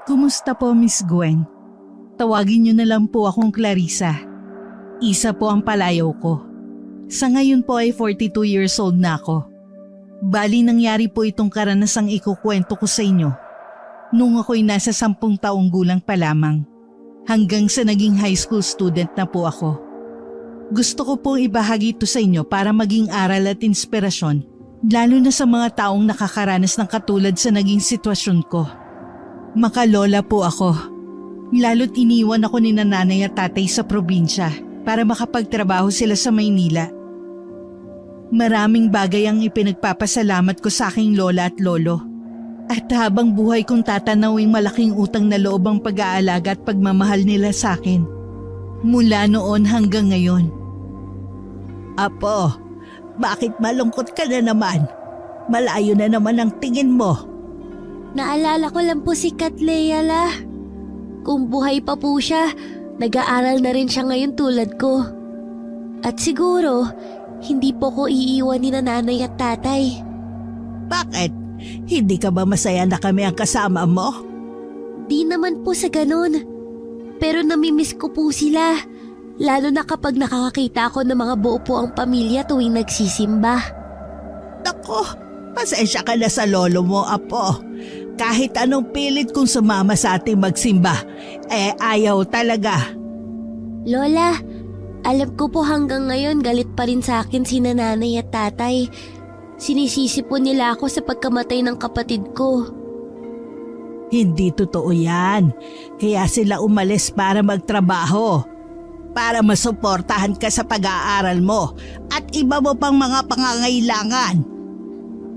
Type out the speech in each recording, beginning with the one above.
Kumusta po, Miss Gwen? Tawagin niyo na lang po akong Clarissa. Isa po ang palayaw ko. Sa ngayon po ay 42 years old na ako. Bali nangyari po itong karanasang ikukwento ko sa inyo nung ako'y nasa 10 taong gulang pa lamang, hanggang sa naging high school student na po ako. Gusto ko pong ibahagi ito sa inyo para maging aral at inspirasyon, lalo na sa mga taong nakakaranas ng katulad sa naging sitwasyon ko. Makalola po ako, lalo't iniwan ako ni nanay at tatay sa probinsya para makapagtrabaho sila sa Maynila. Maraming bagay ang ipinagpapasalamat ko sa aking lola at lolo. At habang buhay kong tatanawing malaking utang na loob ang pag-aalaga at pagmamahal nila sa akin. Mula noon hanggang ngayon. Apo, bakit malungkot ka na naman? Malayo na naman ang tingin mo. Naalala ko lang po si Katlea la. Kung buhay pa po siya, nag-aaral na rin siya ngayon tulad ko. At siguro, hindi po ko iiwan ni nanay at tatay. Bakit? Hindi ka ba masaya na kami ang kasama mo? Di naman po sa ganun. Pero namimiss ko po sila. Lalo na kapag nakakakita ako ng mga buo po ang pamilya tuwing nagsisimba. Naku, pasensya ka na sa lolo mo, Apo. Kahit anong pilit kong sumama sa ating magsimba, ayaw talaga. Lola, alam ko po hanggang ngayon galit pa rin sa akin si nanay at tatay. Sinisisi po nila ako sa pagkamatay ng kapatid ko. Hindi totoo yan. Kaya sila umalis para magtrabaho. Para masuportahan ka sa pag-aaral mo at iba mo pang mga pangangailangan.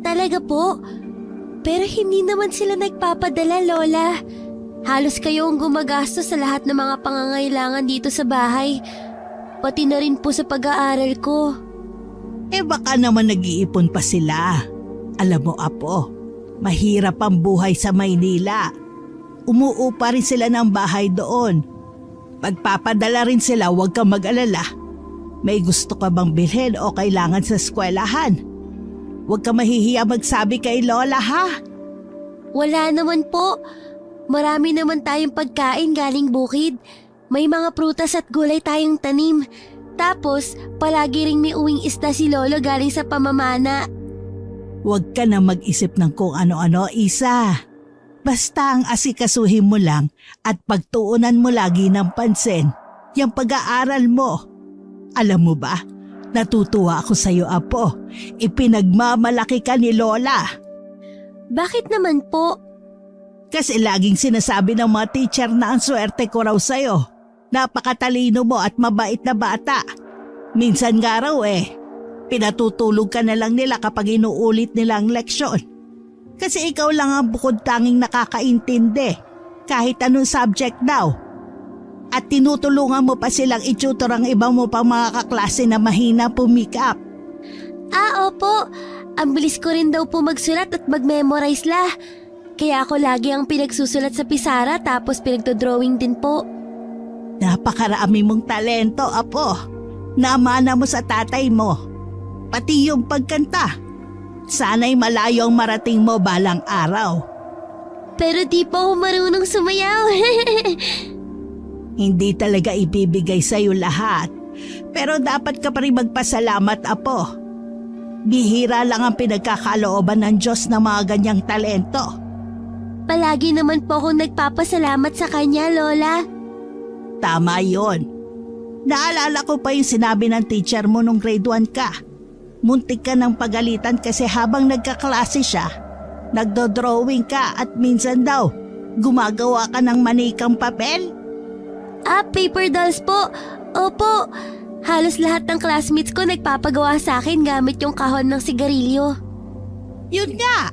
Talaga po? Pero hindi naman sila nagpapadala, Lola. Halos kayo ang gumagastos sa lahat ng mga pangangailangan dito sa bahay. Pati na rin po sa pag-aaral ko. Baka naman nag-iipon pa sila. Alam mo, Apo, mahirap ang buhay sa Maynila. Umuupa rin sila ng bahay doon. Pagpapadala rin sila, huwag kang mag-alala. May gusto ka bang bilhin o kailangan sa eskwelahan? Huwag kang mahihiya magsabi kay Lola, ha? Wala naman po. Marami naman tayong pagkain galing bukid. May mga prutas at gulay tayong tanim. Tapos, palagi ring may uwing isda si Lolo galing sa pamamana. Huwag ka na mag-isip ng kung ano-ano, Isa. Basta ang asikasuhin mo lang at pagtuunan mo lagi ng pansin yung pag-aaral mo. Alam mo ba, natutuwa ako sa iyo, Apo. Ipinagmamalaki ka ni Lola. Bakit naman po? Kasi laging sinasabi ng mga teacher na ang swerte ko raw sa'yo. Napakatalino mo at mabait na bata. Minsan nga raw pinatutulog ka na lang nila kapag inuulit nila ang leksyon. Kasi ikaw lang ang bukod tanging nakakaintindi kahit anong subject daw. At tinutulungan mo pa silang i-tutor ang ibang mo pang mga kaklase na mahina pumick up. Opo. Ang bilis ko rin daw po magsulat at mag-memorize la. Kaya ako lagi ang pinagsusulat sa pisara tapos pinagdodrawing din po. Napakarami mong talento, Apo. Namana mo sa tatay mo. Pati yung pagkanta. Sana'y malayo ang marating mo balang araw. Pero di po ako marunong sumayaw. Hindi talaga ibibigay sa'yo lahat. Pero dapat ka pa rin magpasalamat, Apo. Bihira lang ang pinagkakalooban ng Diyos ng mga ganyang talento. Palagi naman po akong nagpapasalamat sa kanya, Lola. Tama yon. Naalala ko pa yung sinabi ng teacher mo nung grade 1 ka. Muntik ka ng pagalitan kasi habang nagkaklase siya, nagdo-drawing ka at minsan daw, gumagawa ka ng manikang papel. Paper dolls po. Opo. Halos lahat ng classmates ko nagpapagawa sa akin gamit yung kahon ng sigarilyo. Yun nga.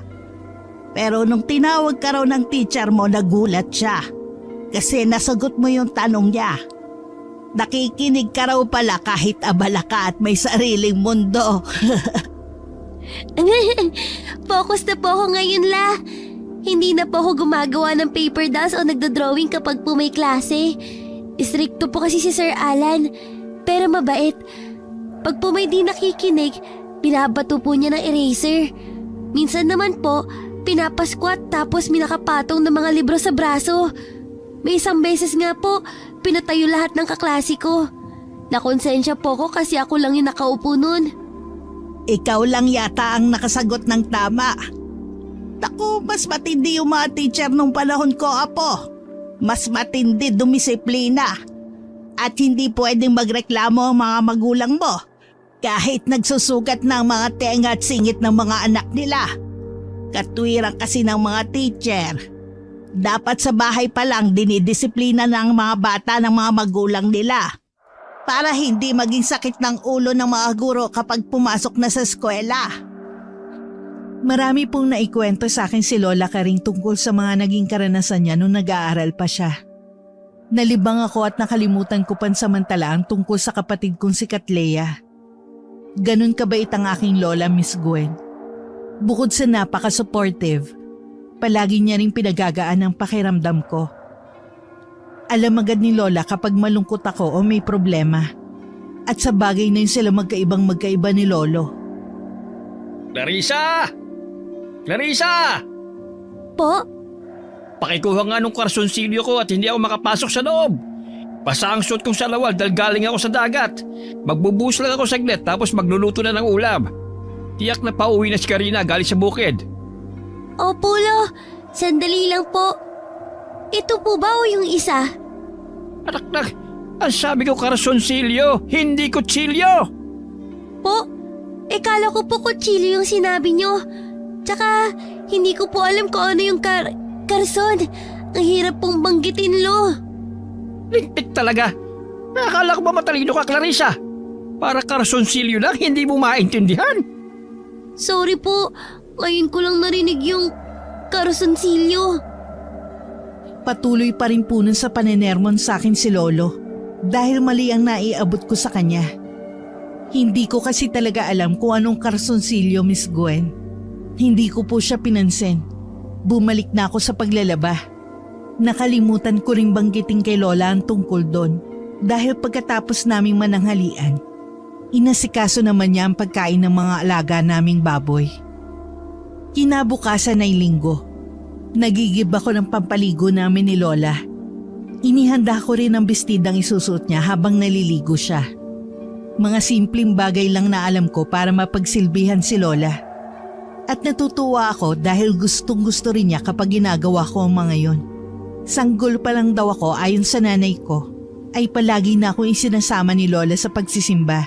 Pero nung tinawag ka raw ng teacher mo, nagulat siya. Kasi nasagot mo yung tanong niya. Nakikinig ka raw pala kahit abala ka at may sariling mundo. Focus na po ako ngayon, La. Hindi na po ako gumagawa ng paper dolls o nagdodrawing kapag po may klase. Istrikto po kasi si Sir Alan. Pero mabait. Pag po may di nakikinig, binabato po niya ng eraser. Minsan naman po, pinapasquat tapos minakapatong ng mga libro sa braso. May isang beses nga po, pinatayo lahat ng kaklase ko. Nakonsensya po ko kasi ako lang yung nakaupo nun. Ikaw lang yata ang nakasagot ng tama. Naku, mas matindi yung mga teacher nung panahon ko, apo. Mas matindi dumisiplina. At hindi pwedeng magreklamo ang mga magulang mo kahit nagsusugat ng mga tenga at singit ng mga anak nila. Katwiran kasi ng mga teacher. Dapat sa bahay pa lang dinidisiplina ng mga bata ng mga magulang nila para hindi maging sakit ng ulo ng mga guro kapag pumasok na sa eskwela. Marami pong naikwento sa akin si Lola Karing tungkol sa mga naging karanasan niya nung nag-aaral pa siya. Nalibang ako at nakalimutan ko pansamantala ang tungkol sa kapatid kong si Katlea. Ganun kabait ang aking lola, Miss Gwen. Bukod sa napaka-supportive, palagi niya ring pinagagaan ang pakiramdam ko. Alam agad ni Lola kapag malungkot ako o may problema. At sa bagay na yun sila magkaiba ni Lolo. Clarissa! Clarissa! Po? Pakikuha nga nung karsonsilyo ko at hindi ako makapasok sa loob. Basa ang suot kong salawal dahil galing ako sa dagat. Magbubuhos lang ako saglit tapos magluluto na ng ulam. Tiyak na pauwi na si Karina galing sa bukid. Opo, Lo. Sandali lang po. Ito po ba o yung isa? Anak, ang sabi ko karsonsilyo, hindi kutsilyo. Po? Kala ko po kutsilyo yung sinabi nyo. Tsaka, hindi ko po alam kung ano yung karson. Ang hirap pong banggitin, Lo. Lintik talaga. Nakakala ko ba matalino ka, Clarissa? Para karsonsilyo lang, hindi mo maintindihan. Sorry po. Ngayon ko lang narinig yung karosonsilyo. Patuloy pa rin po nun sa panenermon sa akin si Lolo dahil mali ang naiabot ko sa kanya. Hindi ko kasi talaga alam kung anong karosonsilyo, Miss Gwen. Hindi ko po siya pinansin. Bumalik na ako sa paglalaba. Nakalimutan ko ring banggitin kay Lola ang tungkol doon dahil pagkatapos naming mananghalian, inasikaso naman niya ang pagkain ng mga alaga naming baboy. Kinabukasan ay linggo. Nagigib ako ng pampaligo namin ni Lola. Inihanda ko rin ang bestidang isusuot niya habang naliligo siya. Mga simpleng bagay lang na alam ko para mapagsilbihan si Lola. At natutuwa ako dahil gustong-gusto rin niya kapag ginagawa ko ang mga yon. Sanggol pa lang daw ako ayon sa nanay ko, ay palagi na akong isinasama ni Lola sa pagsisimba.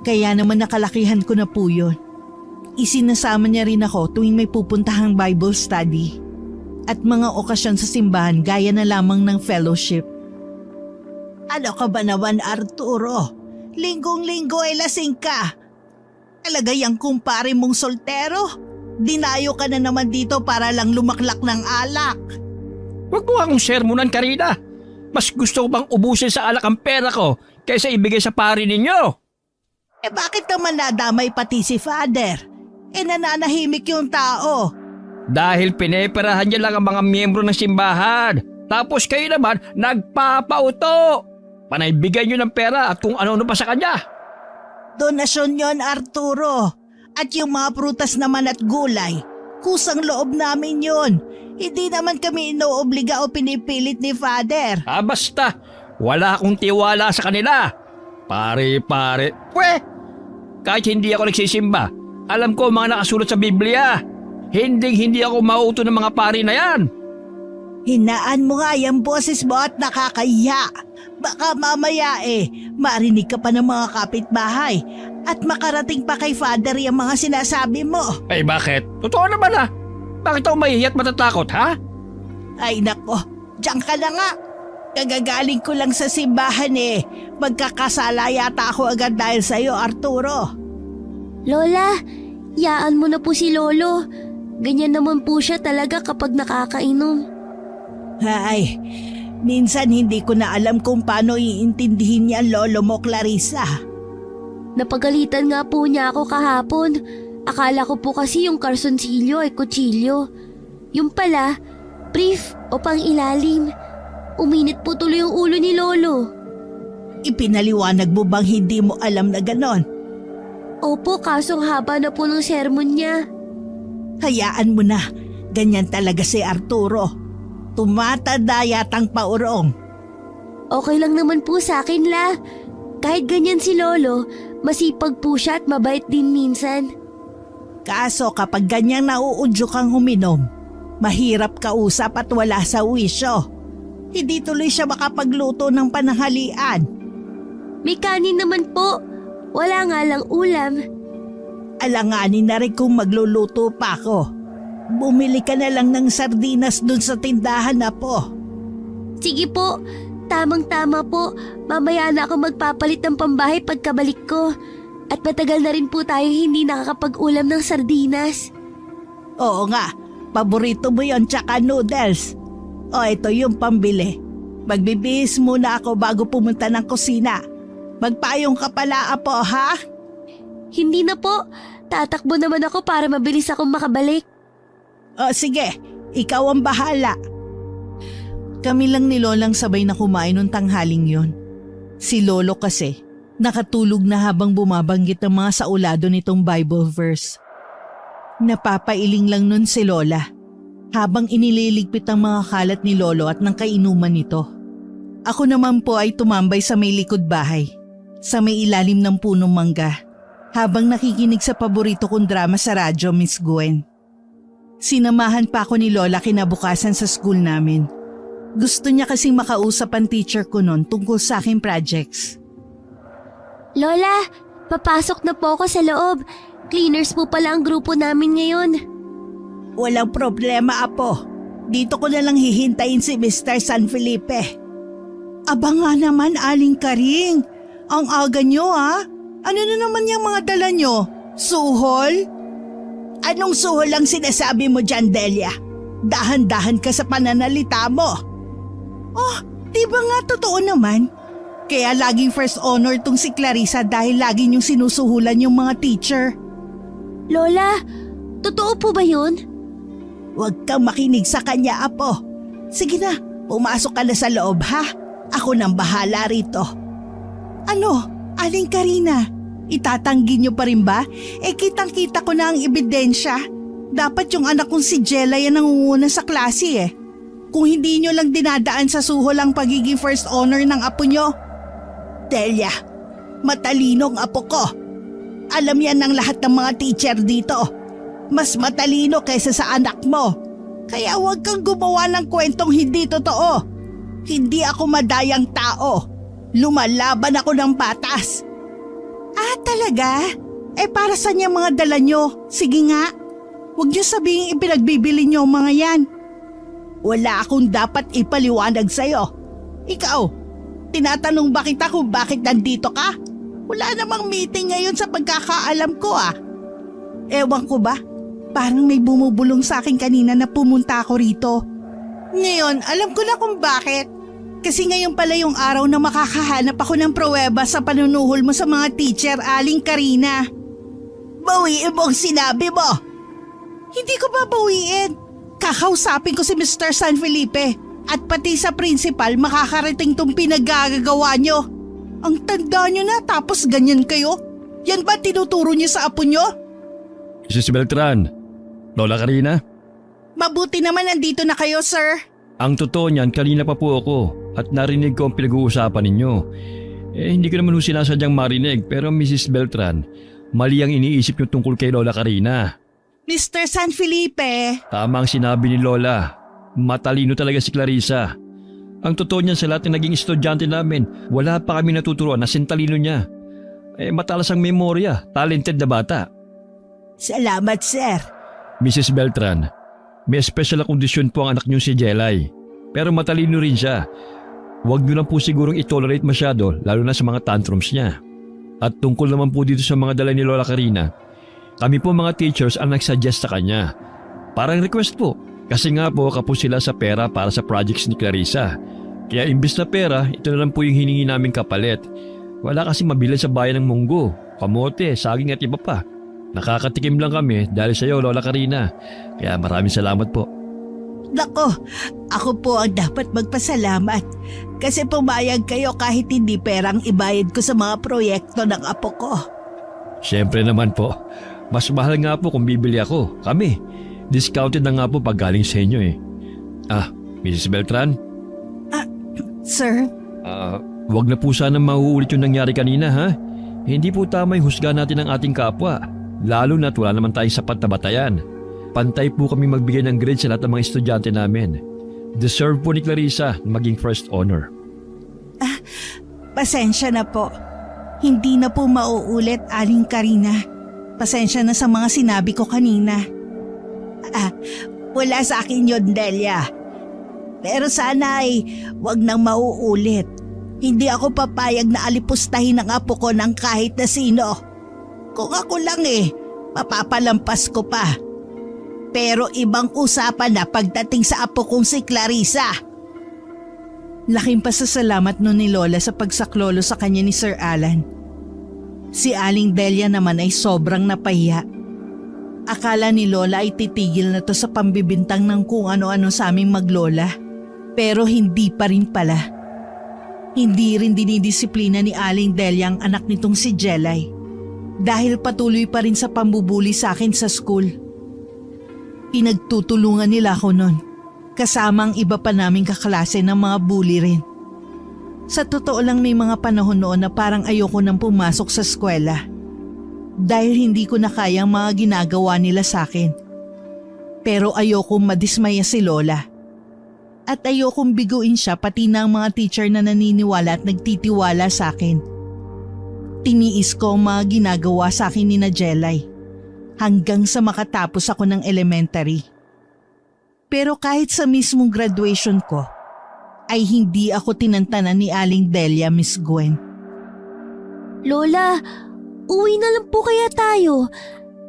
Kaya naman nakalakihan ko na po yun. Isinasama niya rin ako tuwing may pupuntahang Bible study at mga okasyon sa simbahan gaya na lamang ng fellowship. Ano ka ba naman, Arturo? Linggong-linggo ay lasing ka. Talaga yung kumpare mong soltero? Dinayo ka na naman dito para lang lumaklak ng alak. Huwag mo akong sermonan, Karina. Mas gusto ko bang ubusin sa alak ang pera ko kaysa ibigay sa pari ninyo? Bakit naman nadamay pati si Father? Nananahimik yung tao. Dahil pineperahan niya lang ang mga miyembro ng simbahan. Tapos kayo naman nagpapauto. Panaibigay niyo ng pera at kung ano-ano pa sa kanya. Donasyon yon, Arturo. At yung mga prutas naman at gulay, kusang loob namin yon. Hindi naman kami inoobliga o pinipilit ni Father. Basta. Wala akong tiwala sa kanila. Pare. Kahit hindi ako nagsisimba, alam ko ang mga nakasulat sa Biblia. Hindi ako mauto ng mga pari na yan. Hinaan mo nga yung boses mo at nakakahiya. Baka mamaya marinig ka pa ng mga kapitbahay at makarating pa kay Father yung mga sinasabi mo. Ay bakit? Totoo naman Bakit ako mahihiya at matatakot, ha? Ay nako, diyan ka na nga. Kagagaling ko lang sa simbahan Magkakasala yata ako agad dahil sa'yo, Arturo. Lola, yaan mo na po si Lolo. Ganyan naman po siya talaga kapag nakakainom. Ay, minsan hindi ko na alam kung paano iintindihin niya ang lolo mo, Clarissa. Napagalitan nga po niya ako kahapon. Akala ko po kasi yung karsonsilyo ay kutsilyo. Yung pala, brief o pang ilalim. Uminit po tuloy yung ulo ni Lolo. Ipinaliwanag mo bang hindi mo alam na ganon? Opo, kasong haba na po ng sermon niya. Hayaan mo na. Ganyan talaga si Arturo. Tumatanda yatang paurong. Okay lang naman po sa akin, La. Kahit ganyan si Lolo, masipag po siya at mabait din minsan. Kaso kapag ganyang nauudyo kang uminom, mahirap kausap at wala sa wisyo. Hindi tuloy siya makapagluto ng pananghalian. May kanin naman po. Wala nga lang ulam. Alanganin na rin kung magluluto pa ako. Bumili ka na lang ng sardinas dun sa tindahan na po. Sige po, tamang-tama po. Mamaya na ako magpapalit ng pambahay pagkabalik ko. At matagal na rin po tayo hindi nakakapag-ulam ng sardinas. Oo nga, paborito mo yon tsaka noodles. O ito yung pambili. Magbibihis muna ako bago pumunta ng kusina. Magpayong ka pala, apo, ha? Hindi na po. Tatakbo naman ako para mabilis akong makabalik. O sige, ikaw ang bahala. Kami lang ni Lolang sabay na kumain nung tanghaling yon. Si Lolo kasi, nakatulog na habang bumabanggit ng mga saulado nitong Bible verse. Napapailing lang nun si Lola habang inililigpit ang mga kalat ni Lolo at ng kainuman nito. Ako naman po ay tumambay sa may likod bahay, sa may ilalim ng punong mangga, habang nakikinig sa paborito kong drama sa radyo, Miss Gwen. Sinamahan pa ako ni Lola kinabukasan sa school namin. Gusto niya kasing makausap ang teacher ko noon tungkol sa aking projects. Lola, papasok na po ako sa loob. Cleaners po pala ang grupo namin ngayon. Walang problema, apo. Dito ko na lang hihintayin si Mr. San Felipe. Aba nga naman, Aling Karing. Ang aga nyo, ha? Ano na naman yung mga dala nyo? Suhol? Anong suhol ang sinasabi mo dyan, Delia? Dahan-dahan ka sa pananalita mo. Oh, di ba nga totoo naman? Kaya laging first honor tong si Clarissa dahil lagi niyong sinusuhulan yung mga teacher. Lola, totoo po ba yun? Huwag kang makinig sa kanya, apo. Sige na, pumasok ka na sa loob, ha? Ako nang bahala rito. Ano, Aling Karina? Itatanggi niyo pa rin ba? Kitang-kita ko na ang ebidensya. Dapat yung anak kong si Jella yan nangunguna sa klase Kung hindi niyo lang dinadaan sa suhol ang pagiging first honor ng apo niyo. Delia, matalino ang apo ko. Alam yan ng lahat ng mga teacher dito. Mas matalino kaysa sa anak mo. Kaya huwag kang gumawa ng kwentong hindi totoo. Hindi ako madayang tao. Lumalaban ako ng batas. Ah, talaga? Para saan yung mga dala nyo? Sige nga. Huwag niyo sabihin ipinagbibili niyo ang mga yan. Wala akong dapat ipaliwanag sa'yo. Ikaw, tinatanong ba kita kung bakit nandito ka? Wala namang meeting ngayon sa pagkakaalam ko Ewan ko ba? Parang may bumubulong sa akin kanina na pumunta ako rito. Ngayon, alam ko na kung bakit. Kasi ngayon pala yung araw na makakahanap ako ng pruweba sa panunuhol mo sa mga teacher, Aling Karina. Bawiin mo ang sinabi mo. Hindi ko babawiin. Kakausapin ko si Mr. San Felipe at pati sa principal makakarating tong pinagagagawa nyo. Ang tanda nyo na tapos ganyan kayo? Yan ba tinuturo nyo sa apo nyo? Mrs. Beltran, Lola Karina? Mabuti naman nandito na kayo, sir. Ang totoo niyan, kanina pa po ako at narinig ko ang pinag-uusapan ninyo. Hindi ko naman sinasadyang marinig pero Mrs. Beltran, mali ang iniisip niyo tungkol kay Lola Karina. Mr. San Felipe. Tama ang sinabi ni Lola. Matalino talaga si Clarissa. Ang totoo niyan sa lahat ng naging estudyante namin, wala pa kami natuturuan na sintalino niya. Matalas ang memorya, talented na bata. Salamat, sir. Mrs. Beltran, may special na kondisyon po ang anak niyo si Jelay. Pero matalino rin siya. Huwag niyo lang po sigurong itolerate masyado lalo na sa mga tantrums niya. At tungkol naman po dito sa mga dala ni Lola Karina, kami po mga teachers ang nagsuggest sa kanya. Parang request po. Kasi nga po kapos sila sa pera para sa projects ni Clarissa. Kaya imbis na pera, ito na lang po yung hiningi naming kapalit. Wala kasi mabili sa bayan ng munggo, kamote, saging at iba pa. Nakakatikim lang kami dahil sa iyo, Lola Karina. Kaya maraming salamat po. Nako, ako po ang dapat magpasalamat. Kasi pumayag kayo kahit hindi perang ibayad ko sa mga proyekto ng apo ko. Siyempre naman po. Mas mahal nga po kung bibili ako, kami. Discounted na nga po pag galing sa inyo eh. Mrs. Beltran? Sir, Wag na po sana mauulit yung nangyari kanina ha. Hindi po tama yung husga natin ng ating kapwa. Lalo na't wala naman tayong sapat na batayan. Pantay po kami magbigay ng grade sa lahat ng mga estudyante namin. Deserve po ni Clarissa na maging first honor. Pasensya na po. Hindi na po mauulit, Aling Karina. Pasensya na sa mga sinabi ko kanina. Wala sa akin yun, Delia. Pero sana ay wag nang mauulit. Hindi ako papayag na alipustahin ang apo ko ng kahit na sino. Kung ako lang mapapalampas ko pa. Pero ibang usapan na pagdating sa apo kong si Clarissa. laking pasasalamat nun ni Lola sa pagsaklolo sa kanya ni Sir Alan. Si Aling Delia naman ay sobrang napahiya. Akala ni Lola ay titigil na to sa pambibintang ng kung ano-ano sa aming maglola. Pero hindi pa rin pala. Hindi rin dinidisiplina ni Aling Delia ang anak nitong si Jelay. Dahil patuloy pa rin sa pambubuli sa akin sa school. Pinagtutulungan nila ako nun. Kasama ang iba pa naming kaklase ng mga bully rin. Sa totoo lang may mga panahon noon na parang ayoko nang pumasok sa eskwela. Dahil hindi ko na kaya ang mga ginagawa nila sa akin. Pero ayokong madismaya si Lola. At ayokong biguin siya pati na ang mga teacher na naniniwala at nagtitiwala sa akin. Tiniis ko ang mga ginagawa sa akin ni na Jelay. Hanggang sa makatapos ako ng elementary. Pero kahit sa mismong graduation ko, ay hindi ako tinantanan ni Aling Delia, Miss Gwen. Lola, uwi na lang po kaya tayo.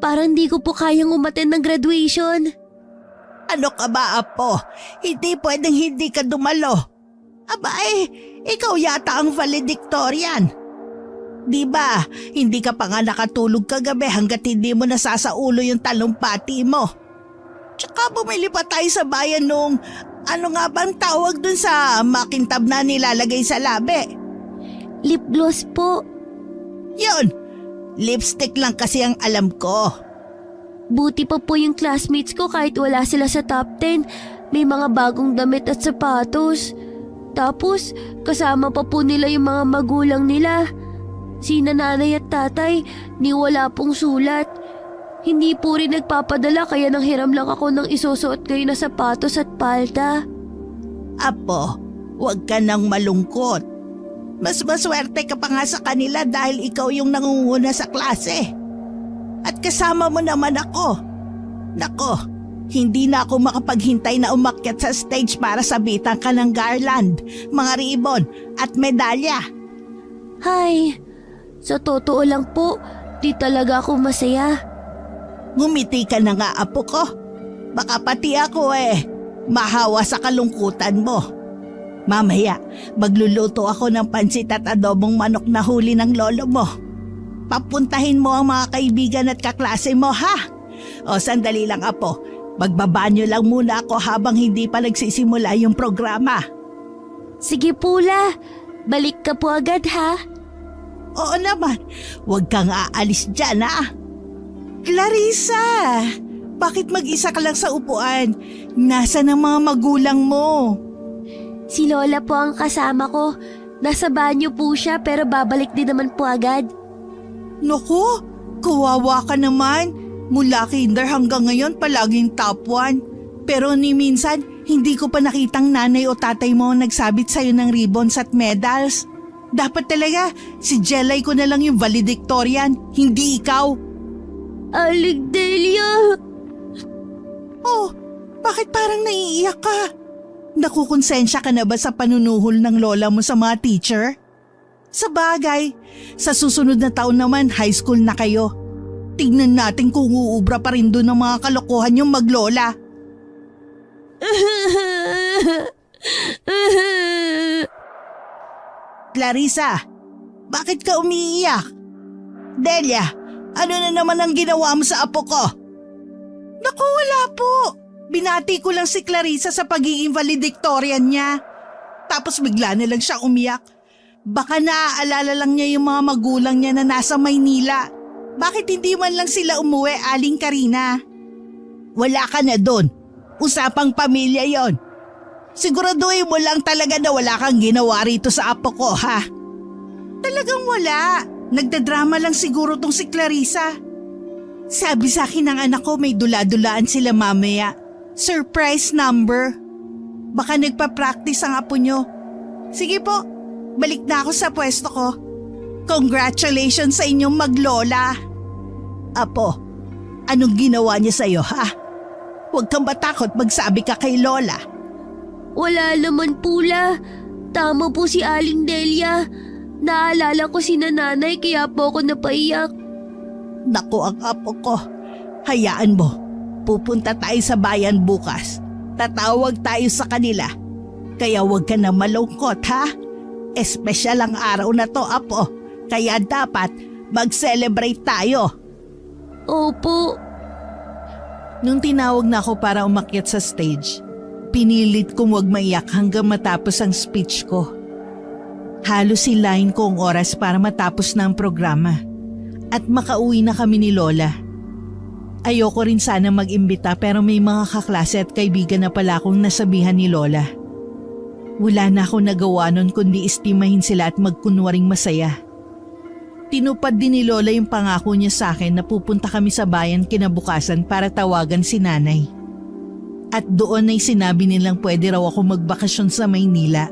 Parang di ko po kayang umattend ng graduation. Ano ka ba, Apo? Hindi pwedeng hindi ka dumalo. Aba ikaw yata ang valedictorian. Di ba, hindi ka pa nga nakatulog kagabi hanggat hindi mo nasasaulo yung talumpati mo. Tsaka bumili pa tayo sa bayan nung, ano nga bang tawag dun sa makintab na nilalagay sa labi? Lip gloss po. Yun, lipstick lang kasi ang alam ko. Buti pa po yung classmates ko kahit wala sila sa top 10. May mga bagong damit at sapatos. Tapos, kasama pa po nila yung mga magulang nila. Si nanay at tatay, ni wala pong sulat. Hindi po rin nagpapadala kaya nanghiram lang ako ng isusuot kayo na sapatos at palda. Apo, huwag ka nang malungkot. Mas maswerte ka pa nga sa kanila dahil ikaw yung nangunguna sa klase. At kasama mo naman ako. Nako, hindi na ako makapaghintay na umakyat sa stage para sabitan ka ng garland, mga ribbon at medalya. Hay, sa totoo lang po, di talaga ako masaya. Ngumiti ka na nga, apo ko. Baka pati ako mahawa sa kalungkutan mo. Mamaya, magluluto ako ng pansit at adobong manok na huli ng lolo mo. Papuntahin mo ang mga kaibigan at kaklase mo, ha? O sandali lang, apo. Magbabanyo lang muna ako habang hindi pa nagsisimula yung programa. Sige Pula, balik ka po agad ha. Oo naman, huwag kang aalis dyan, ha? Clarissa! Bakit mag-isa ka lang sa upuan? Nasaan ang mga magulang mo? Si Lola po ang kasama ko. Nasa banyo po siya pero babalik din naman po agad. Naku, kawawa ka naman. Mula kinder hanggang ngayon palaging top 1. Pero ni minsan, hindi ko pa nakitang nanay o tatay mo ang nagsabit sa'yo ng ribbons at medals. Dapat talaga, si Jelay ko na lang yung valedictorian, hindi ikaw. Aling Delia! Oh, bakit parang naiiyak ka? Nakukonsensya ka na ba sa panunuhol ng lola mo sa mga teacher? Sa bagay, sa susunod na taon naman high school na kayo. Tignan natin kung uubra pa rin doon ng mga kalokohan yung maglola. Clarissa, bakit ka umiiyak? Delia, ano na naman ang ginawa mo sa apo ko? Naku, wala po. Binati ko lang si Clarissa sa pagiging valedictorian niya. Tapos bigla na lang siya umiyak. Baka naaalala lang niya yung mga magulang niya na nasa Maynila. Bakit hindi man lang sila umuwi, Aling Karina? Wala ka na doon. Usapang pamilya yon. Siguraduhin mo lang talaga na wala kang ginawa rito sa apo ko, ha? Talagang wala. Nagdadrama lang siguro tong si Clarissa. Sabi sa akin ng anak ko may dula-dulaan sila mamaya. Surprise number. Baka nagpa-practice ang apo nyo. Sige po, balik na ako sa pwesto ko. Congratulations sa inyong maglola. Apo, anong ginawa niya sa'yo, ha? Huwag kang matakot magsabi ka kay Lola. Wala naman pula. Tama po si Aling Delia. Naalala ko si nanay kaya po ako napaiyak. Naku ang apo ko. Hayaan mo. Pupunta tayo sa bayan bukas. Tatawag tayo sa kanila. Kaya huwag ka na malungkot, ha? Espesyal ang araw na to, apo. Kaya dapat mag-celebrate tayo. Opo. Nung tinawag na ako para umakyat sa stage, pinilit kong wag maiyak hanggang matapos ang speech ko. Halos silain ko ang oras para matapos na ang programa at makauwi na kami ni Lola. Ayoko rin sana mag-imbita pero may mga kaklase at kaibigan na pala akong nasabihan ni Lola. Wala na akong nagawa nun kundi estimahin sila at magkunwaring masaya. Tinupad din ni Lola yung pangako niya sa akin na pupunta kami sa bayan kinabukasan para tawagan si nanay. At doon ay sinabi nilang pwede raw ako magbakasyon sa Maynila.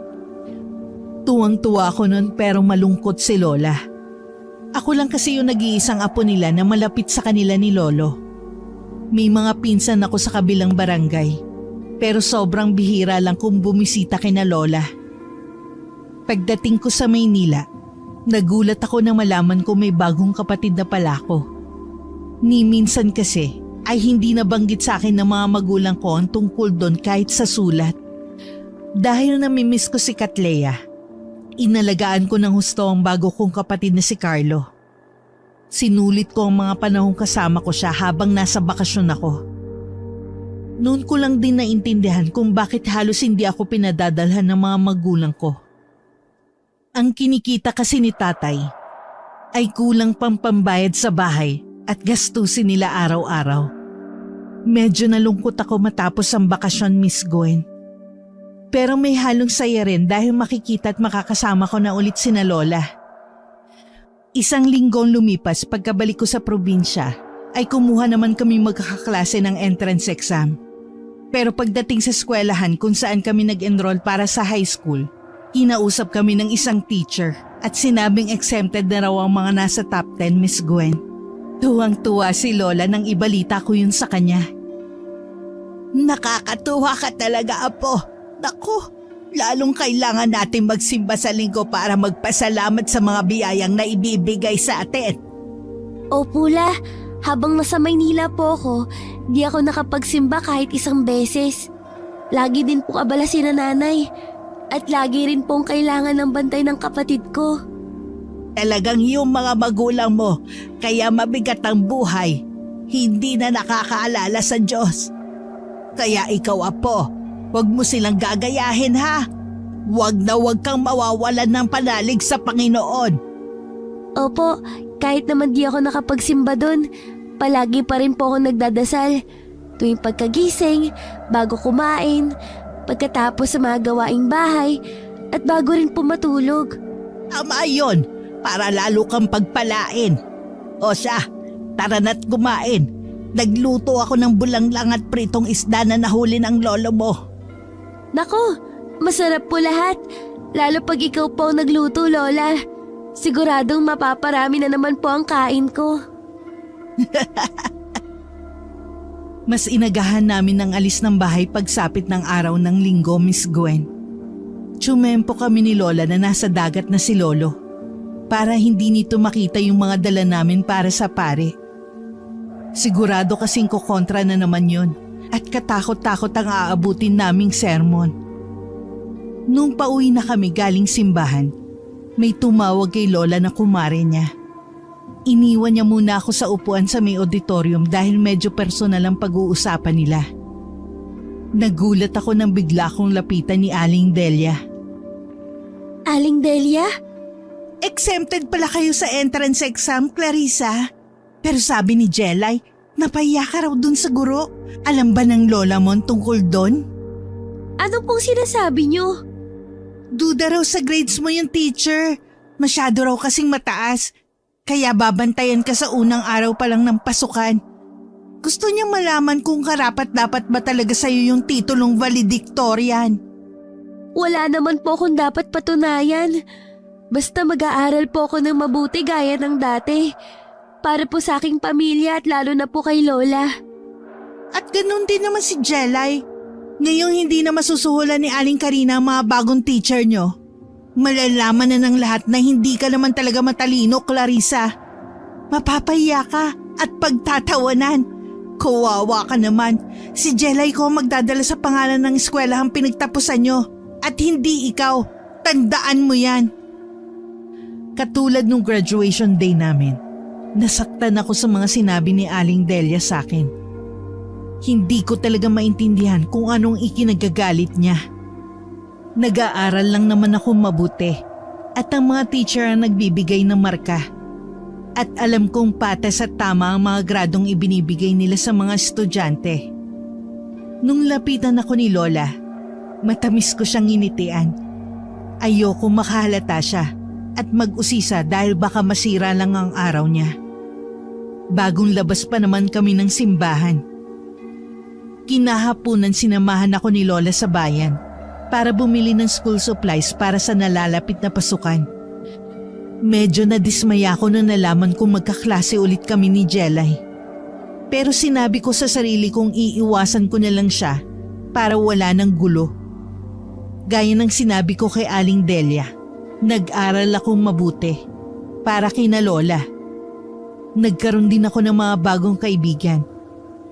Tuwang-tuwa ako nun pero malungkot si Lola. Ako lang kasi yung nag-iisang apo nila na malapit sa kanila ni Lolo. May mga pinsan ako sa kabilang barangay pero sobrang bihira lang kung bumisita kina Lola. Pagdating ko sa Maynila, nagulat ako nang malaman ko may bagong kapatid na pala ko. Ni minsan kasi ay hindi nabanggit sa akin ng mga magulang ko ang tungkol doon kahit sa sulat. Dahil namimiss ko si Catlea, inalagaan ko ng husto ang bago kong kapatid na si Carlo. Sinulit ko ang mga panahong kasama ko siya habang nasa bakasyon ako. Noon ko lang din naintindihan kung bakit halos hindi ako pinadadalhan ng mga magulang ko. Ang kinikita kasi ni tatay ay kulang pang pambayad sa bahay at gastusin nila araw-araw. Medyo nalungkot ako matapos ang bakasyon, Miss Gwen. Pero may halong saya rin dahil makikita at makakasama ko na ulit sina Lola. Isang linggong lumipas pagkabalik ko sa probinsya ay kumuha naman kami magkakaklase ng entrance exam. Pero pagdating sa eskwelahan kung saan kami nag-enroll para sa high school, kinausap kami ng isang teacher at sinabing exempted na raw ang mga nasa top 10, Miss Gwen. Tuwang-tuwa si Lola nang ibalita ko yun sa kanya. Nakakatuwa ka talaga, apo. Naku, lalong kailangan natin magsimba sa linggo para magpasalamat sa mga biyayang naibibigay sa atin. O pula, habang nasa Maynila po ako, di ako nakapagsimba kahit isang beses. Lagi din po abala si nanay at lagi rin pong kailangan ng bantay ng kapatid ko. Talagang yung mga magulang mo, kaya mabigat ang buhay, hindi na nakakaalala sa Diyos. Kaya ikaw, apo, huwag mo silang gagayahin, ha? Huwag na huwag kang mawawalan ng panalig sa Panginoon. Opo, kahit naman di ako nakapagsimba doon, palagi pa rin po ako nagdadasal. Tuwing pagkagising, bago kumain, pagkatapos sa mga gawaing bahay, at bago rin po matulog. Tama yun, para lalo kang pagpalain. O siya, tara na't kumain. Nagluto ako ng bulanglang at pritong isda na nahuli ng lolo mo. Nako, masarap po lahat. Lalo pag ikaw po ang nagluto, Lola. Siguradong mapaparami na naman po ang kain ko. Mas inagahan namin ng alis ng bahay pagsapit ng araw ng linggo, Miss Gwen. Tsumempo kami ni Lola na nasa dagat na si Lolo para hindi nito makita yung mga dala namin para sa pare. Sigurado kasing kukontra na naman yun at katakot-takot ang aabutin naming sermon. Nung pauwi na kami galing simbahan, may tumawag kay Lola na kumare niya. Iniwan niya muna ako sa upuan sa may auditorium dahil medyo personal ang pag-uusapan nila. Nagulat ako nang bigla kong lapitan ni Aling Delia. Aling Delia? Exempted pala kayo sa entrance exam, Clarissa. Pero sabi ni Jelay, Napahiya ka raw dun sa guro. Alam ba ng lola mo tungkol dun? Ano pong sinasabi niyo? Duda raw sa grades mo yung teacher. Masyado raw kasing mataas. Kaya babantayan ka sa unang araw pa lang ng pasukan. Gusto niya malaman kung karapat-dapat ba talaga sa'yo yung titulong valedictorian. Wala naman po akong dapat patunayan. Basta mag-aaral po ako ng mabuti gaya ng dati. Para po sa aking pamilya at lalo na po kay Lola. At ganun din naman si Jelay. Ngayong hindi na masusuhulan ni Aling Karina ang mga bagong teacher nyo. Malalaman na ng lahat na hindi ka naman talaga matalino, Clarissa. Mapapahiya ka at pagtatawanan. Kawawa ka naman. Si Jelay ko ang magdadala sa pangalan ng eskwelahang pinagtapusan nyo. At hindi ikaw. Tandaan mo yan. Katulad nung graduation day namin, nasaktan ako sa mga sinabi ni Aling Delia sa akin. Hindi ko talaga maintindihan kung anong ikinagagalit niya. Nag-aaral lang naman ako mabuti at ang mga teacher ang nagbibigay ng marka. At alam kong patas at tama ang mga gradong ibinibigay nila sa mga estudyante. Nung lapitan ako ni Lola, matamis ko siyang initian. Ayoko makahalata siya at mag-usisa dahil baka masira lang ang araw niya. Bagong labas pa naman kami ng simbahan. Kinahaponan sinamahan ako ni Lola sa bayan para bumili ng school supplies para sa nalalapit na pasukan. Medyo nadismaya ako nung nalaman kong magkaklase ulit kami ni Jelay. Pero sinabi ko sa sarili kong iiwasan ko na lang siya para wala ng gulo. Gaya ng sinabi ko kay Aling Delia, nag-aral akong mabuti para kina Lola. Nagkaroon din ako ng mga bagong kaibigan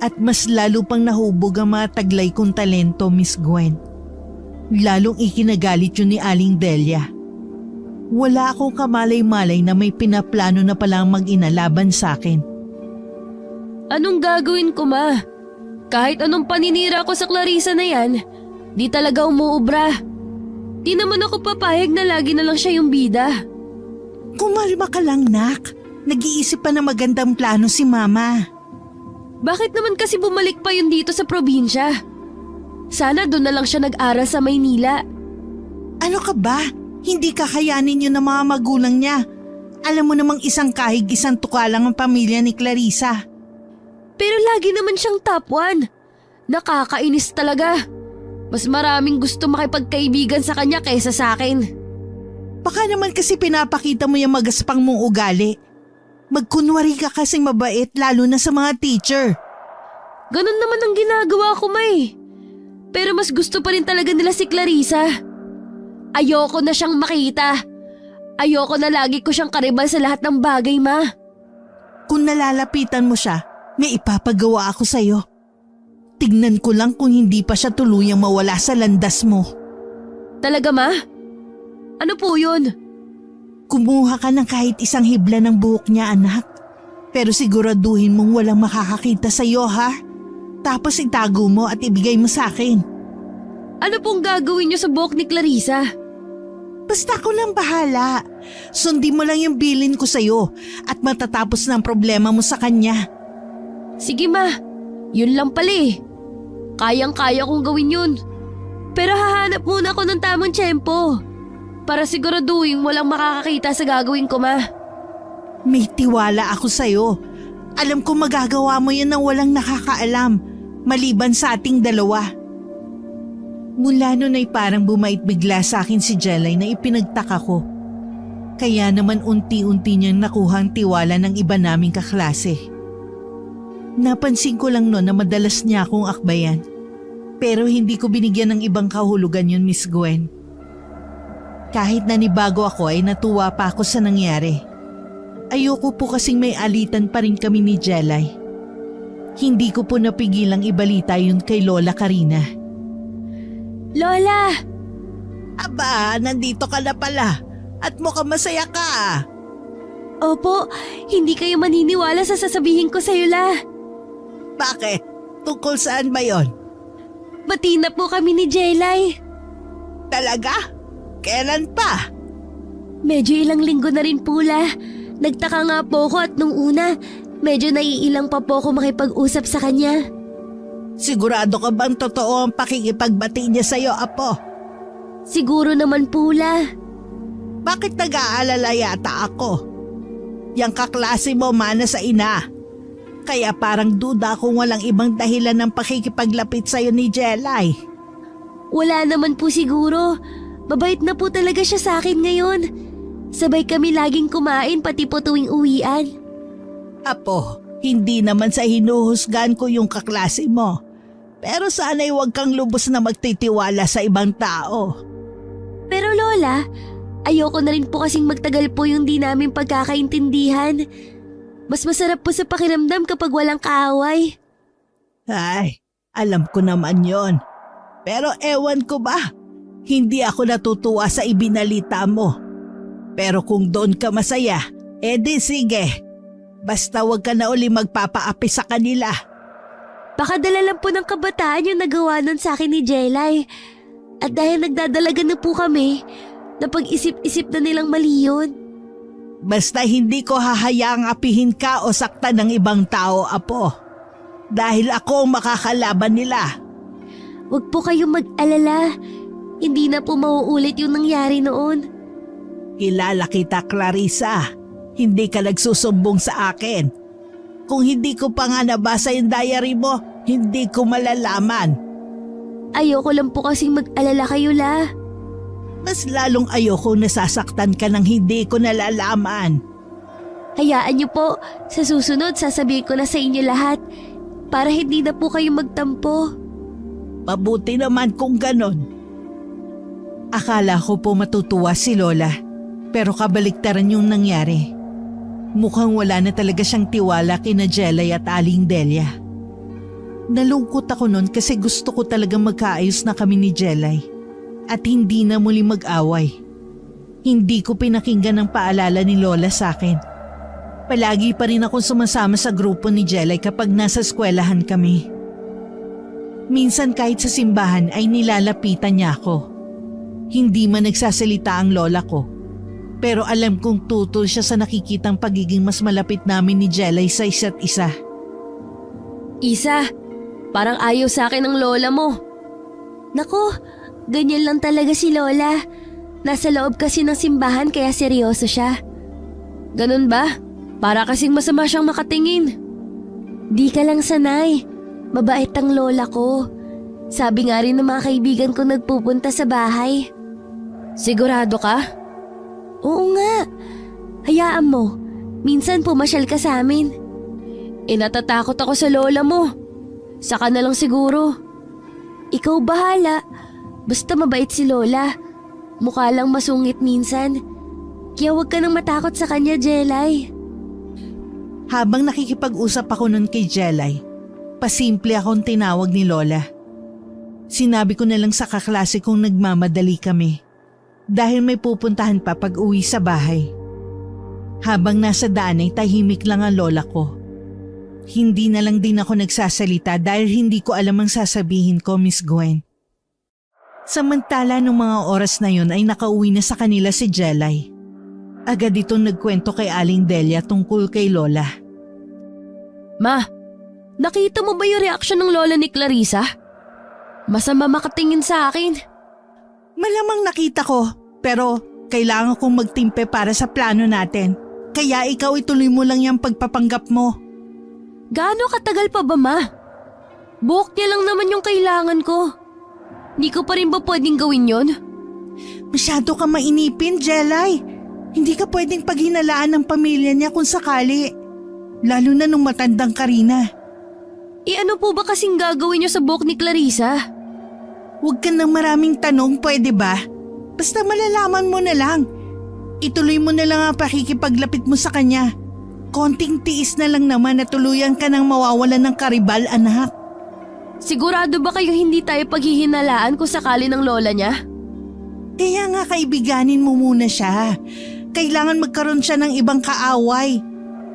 at mas lalo pang nahubog ang mga taglay kong talento, Miss Gwen. Lalong ikinagalit yun ni Aling Delia. Wala akong kamalay-malay na may pinaplano na palang mag-ina laban sa akin. Anong gagawin ko, Ma? Kahit anong paninira ko sa Clarissa na yan, di talaga umuubra. Di naman ako papayag na lagi na lang siya yung bida. Kumalma ka lang, Nak. Nag-iisip pa ng magandang plano si Mama. Bakit naman kasi bumalik pa yun dito sa probinsya? Sana doon na lang siya nag-aral sa Maynila. Ano ka ba? Hindi kakayanin yun ng mga magulang niya. Alam mo namang isang kahig, isang tuka lang ang pamilya ni Clarissa. Pero lagi naman siyang top 1. Nakakainis talaga. Mas maraming gusto makipagkaibigan sa kanya kaysa sa akin. Baka naman kasi pinapakita mo yung magaspang mong ugali. Magkunwari ka kasing mabait lalo na sa mga teacher. Ganun naman ang ginagawa ko, May. Pero mas gusto pa rin talaga nila si Clarissa. Ayoko na siyang makita. Ayoko na lagi ko siyang karibal sa lahat ng bagay, Ma. Kung nalalapitan mo siya, may ipapagawa ako sa'yo. Tignan ko lang kung hindi pa siya tuluyang mawala sa landas mo. Talaga, Ma? Ano po yun? Kumuha ka ng kahit isang hibla ng buhok niya, anak. Pero siguraduhin mong walang makakakita sa'yo, ha? Tapos itago mo at ibigay mo sa akin. Ano pong gagawin niyo sa buhok ni Clarissa? Basta ako lang bahala. Sundin mo lang yung bilin ko sa'yo at matatapos na ang problema mo sa kanya. Sige, Ma. Yun lang pala eh. Kayang-kaya kong gawin yun. Pero hahanap muna ako ng tamang tiyempo. Para siguraduhin walang makakakita sa gagawin ko, Ma. May tiwala ako sa'yo. Alam ko magagawa mo yan nang walang nakakaalam, maliban sa ating dalawa. Mula nun ay parang bumait bigla sa akin si Jelay na ipinagtaka ko. Kaya naman unti-unti niyang nakuha ang tiwala ng iba naming kaklase. Napansin ko lang noon na madalas niya akong akbayan. Pero hindi ko binigyan ng ibang kahulugan yun, Miss Gwen. Kahit nanibago ako ay natuwa pa ako sa nangyari. Ayoko po kasing may alitan pa rin kami ni Jelay. Hindi ko po napigilang ibalita yun kay Lola Karina. Lola! Aba, nandito ka na pala at mukhang masaya ka. Opo, hindi kayo maniniwala sa sasabihin ko sa'yo, La. Bakit? Tungkol saan ba yon? Bati na po kami ni Jelay. Talaga? Kailan pa? Medyo ilang linggo na rin po, La. Nagtaka nga po ako at nung una, medyo naiilang pa po ako makipag-usap sa kanya. Sigurado ka bang totoo ang pakikipagbati niya sa'yo, Apo? Siguro naman po, La. Bakit nag-aalala yata ako? Yang kaklase mo mana sa ina. Kaya parang duda kung walang ibang dahilan ng pakikipaglapit sa'yo ni Jelay. Wala naman po siguro. Mabait na po talaga siya sa akin ngayon. Sabay kami laging kumain pati po tuwing uwian. Apo, hindi naman sa hinuhusgan ko yung kaklase mo. Pero sana'y huwag kang lubos na magtitiwala sa ibang tao. Pero Lola, ayoko na rin po kasing magtagal po yung di namin pagkakaintindihan. Mas masarap po sa pakiramdam kapag walang kaaway. Ay, alam ko naman yon. Pero ewan ko ba, hindi ako natutuwa sa ibinalita mo. Pero kung doon ka masaya, edi sige. Basta wag ka na uli magpapaapi sa kanila. Pakadala lang po ng kabataan yung nagawa nun sa akin ni Jelay. At dahil nagdadalaga na po kami, napag-isip-isip na nilang mali yun. Basta hindi ko hahayaang apihin ka o saktan ng ibang tao, Apo. Dahil ako ang makakalaban nila. Huwag po kayong mag-alala. Hindi na po mauulit yung nangyari noon. Kilala kita, Clarissa. Hindi ka nagsusumbong sa akin. Kung hindi ko pa nga nabasa yung diary mo, hindi ko malalaman. Ayoko lang po kasing mag-alala kayo, La. Mas lalong ayoko nasasaktan ka ng hindi ko nalalaman. Hayaan niyo po, sa susunod sasabihin ko na sa inyo lahat para hindi na po kayo magtampo. Mabuti naman kung ganon. Akala ko po matutuwa si Lola, pero kabaliktaran yung nangyari. Mukhang wala na talaga siyang tiwala kina Jelay at Aling Delia. Nalungkot ako nun kasi gusto ko talagang magkaayos na kami ni Jelay at hindi na muli mag-away. Hindi ko pinakinggan ang paalala ni Lola sa akin. Palagi pa rin akong sumasama sa grupo ni Jelay kapag nasa eskwelahan kami. Minsan kahit sa simbahan ay nilalapitan niya ako. Hindi man nagsasalita ang lola ko. Pero alam kong tutol siya sa nakikitang pagiging mas malapit namin ni Jelay sa isa't isa. Isa, parang ayaw sa akin ng lola mo. Naku, ganyan lang talaga si Lola. Nasa loob kasi ng simbahan kaya seryoso siya. Ganun ba? Para kasing masama siyang makatingin. Di ka lang sanay. Mabait ang lola ko. Sabi nga rin ng mga kaibigan ko nagpupunta sa bahay. Sigurado ka? Oo nga. Hayaan mo. Minsan pumasyal ka sa amin. Natatakot ako sa lola mo. Saka na lang siguro. Ikaw bahala. Basta mabait si Lola. Mukha lang masungit minsan. Kaya huwag ka nang matakot sa kanya, Jelay. Habang nakikipag-usap ako nun kay Jelay, pasimple akong tinawag ni Lola. Sinabi ko na lang sa kaklase kong nagmamadali kami dahil may pupuntahan pa pag uwi sa bahay. Habang nasa daan ay tahimik lang ang lola ko. Hindi na lang din ako nagsasalita dahil hindi ko alam ang sasabihin ko, Miss Gwen. Samantala nung mga oras na yun ay nakauwi na sa kanila si Jelay. Agad itong nagkwento kay Aling Delia tungkol kay Lola. Ma, nakita mo ba yung reaksyon ng lola ni Clarissa? Masama makatingin sa akin. Malamang nakita ko, pero kailangan kong magtimpe para sa plano natin. Kaya ikaw ituloy mo lang yung pagpapanggap mo. Gaano katagal pa ba, Ma? Buhok niya lang naman yung kailangan ko. Hindi ko pa rin ba pwedeng gawin yon? Masyado ka mainipin, Jelay. Hindi ka pwedeng paghinalaan ng pamilya niya kung sakali. Lalo na nung matandang Karina. Ano po ba kasing gagawin niyo sa buhok ni Clarissa? Huwag ka ng maraming tanong, pwede ba? Basta malalaman mo na lang. Ituloy mo na lang ang pakikipaglapit mo sa kanya. Konting tiis na lang naman na tuluyan ka nang mawawalan ng karibal, anak. Sigurado ba kayo hindi tayo paghihinalaan kung sakali ng lola niya? Kaya nga kaibiganin mo muna siya. Kailangan magkaroon siya ng ibang kaaway.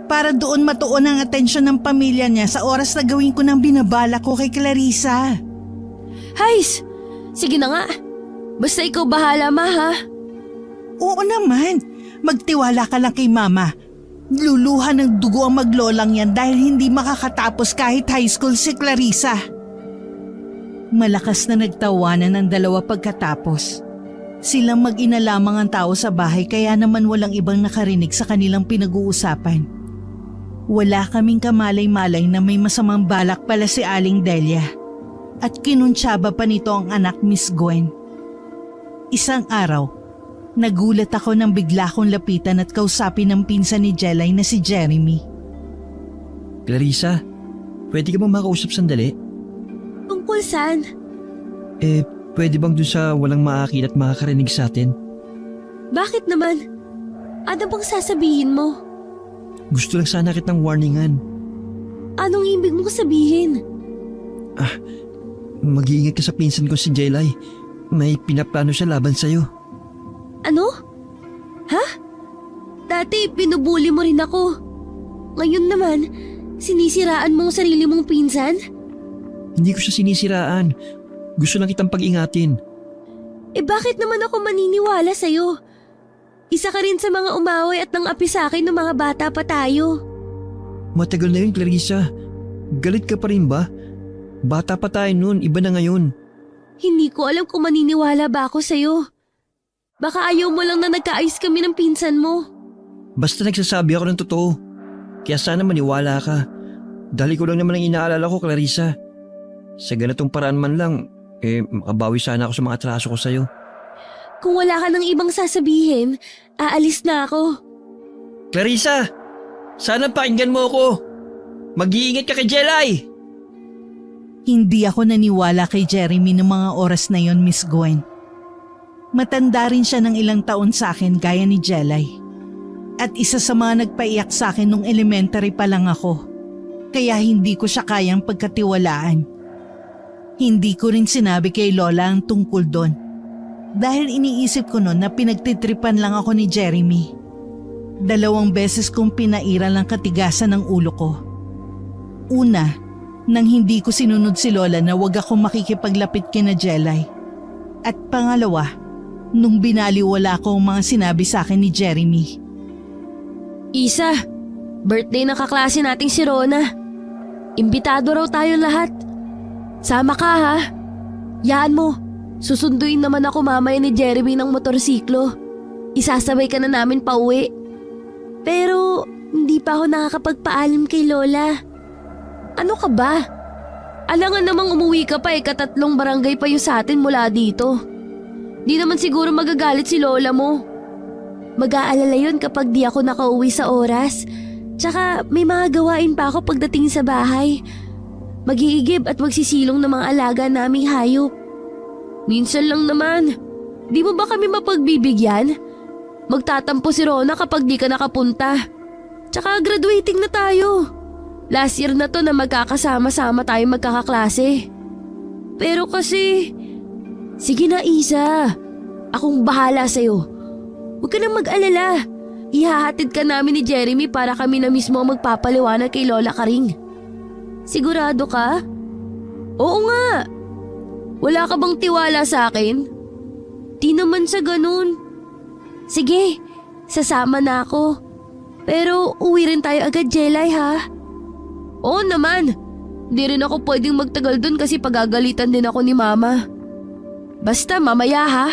Para doon matuon ang atensyon ng pamilya niya sa oras na gawin ko ng binabala ko kay Clarissa. Hays! Sige na nga. Basta ikaw bahala, Ma, ha? Oo naman. Magtiwala ka lang kay Mama. Luluha ng dugo ang maglolang yan dahil hindi makakatapos kahit high school si Clarissa. Malakas na nagtawanan ang dalawa pagkatapos. Silang mag-ina lamang ang tao sa bahay kaya naman walang ibang nakarinig sa kanilang pinag-uusapan. Wala kaming kamalay-malay na may masamang balak pala si Aling Delia at kinuntsaba pa nito ang anak Miss Gwen. Isang araw, nagulat ako nang bigla kong lapitan at kausapin ng pinsan ni Jelay na si Jeremy. Clarissa, pwede ka bang makausap sandali? Tungkol saan? Pwede bang dun sa walang maakit at makakarinig sa atin? Bakit naman? Ano bang sasabihin mo? Gusto lang sana kitang warningan. Anong ibig mong sabihin? Mag-iingat ka sa pinsan ko si Jelay. May pinaplano siya laban sa'yo. Ano? Ha? Dati binubuli mo rin ako. Ngayon naman, sinisiraan mo ang sarili mong pinsan? Hindi ko siya sinisiraan. Gusto lang kitang pag-ingatin. Bakit naman ako maniniwala sa'yo? Isa ka rin sa mga umaway at nang-api sa akin ng mga bata pa tayo. Matagal na yun, Clarissa. Galit ka pa rin ba? Bata pa tayo noon, iba na ngayon. Hindi ko alam kung maniniwala ba ako sa'yo. Baka ayaw mo lang na nagkaayos kami ng pinsan mo. Basta nagsasabi ako ng totoo. Kaya sana maniwala ka. Dahil ko lang naman ang inaalala ko, Clarissa. Sa ganitong paraan man lang, makabawi sana ako sa mga atraso ko sa'yo. Kung wala ka ng ibang sasabihin, aalis na ako. Clarissa! Sana pakinggan mo ako! Mag-iingat ka kay Jelay! Hindi ako naniwala kay Jeremy ng mga oras na yon, Miss Gwen. Matanda rin siya ng ilang taon sa akin gaya ni Jelay. At isa sa mga nagpaiyak sa akin nung elementary pa lang ako. Kaya hindi ko siya kayang pagkatiwalaan. Hindi ko rin sinabi kay Lola ang tungkol doon. Dahil iniisip ko noon na pinagtitripan lang ako ni Jeremy. 2 beses kong pinairal ang katigasan ng ulo ko. Una, nang hindi ko sinunod si Lola na wag akong makikipaglapit kina Jelay. At pangalawa, nung binaliwala ko ang mga sinabi sa akin ni Jeremy. Isa, birthday ng kaklase nating si Rona. Imbitado raw tayo lahat. Sama ka ha. Yaan mo, susunduin naman ako mamaya ni Jeremy ng motorsiklo. Isasabay ka na namin pauwi. Pero hindi pa ako nakakapagpaalam kay Lola. Ano ka ba? Alangan namang umuwi ka pa 3 barangay pa yung sa atin mula dito. Di naman siguro magagalit si Lola mo. Mag-aalala yun kapag di ako nakauwi sa oras. Tsaka may mga gawain pa ako pagdating sa bahay. Mag-iigib at magsisilong ng mga alaga naming hayop. Minsan lang naman. Di mo ba kami mapagbibigyan? Magtatampo si Rona kapag di ka nakapunta. Tsaka graduating na tayo. Last year na to na magkakasama-sama tayo magkakaklase. Pero kasi... Sige na Isa. Akong bahala sa'yo. Huwag ka nang mag-alala. Ihahatid ka namin ni Jeremy para kami na mismo ang magpapaliwanag kay Lola Karing. Sigurado ka? Oo nga. Wala ka bang tiwala sa akin? Di naman sa ganun. Sige, sasama na ako. Pero uwi rin tayo agad, Jelay ha? Oo naman. Di rin ako pwedeng magtagal dun kasi pagagalitan din ako ni Mama. Basta mamaya ha?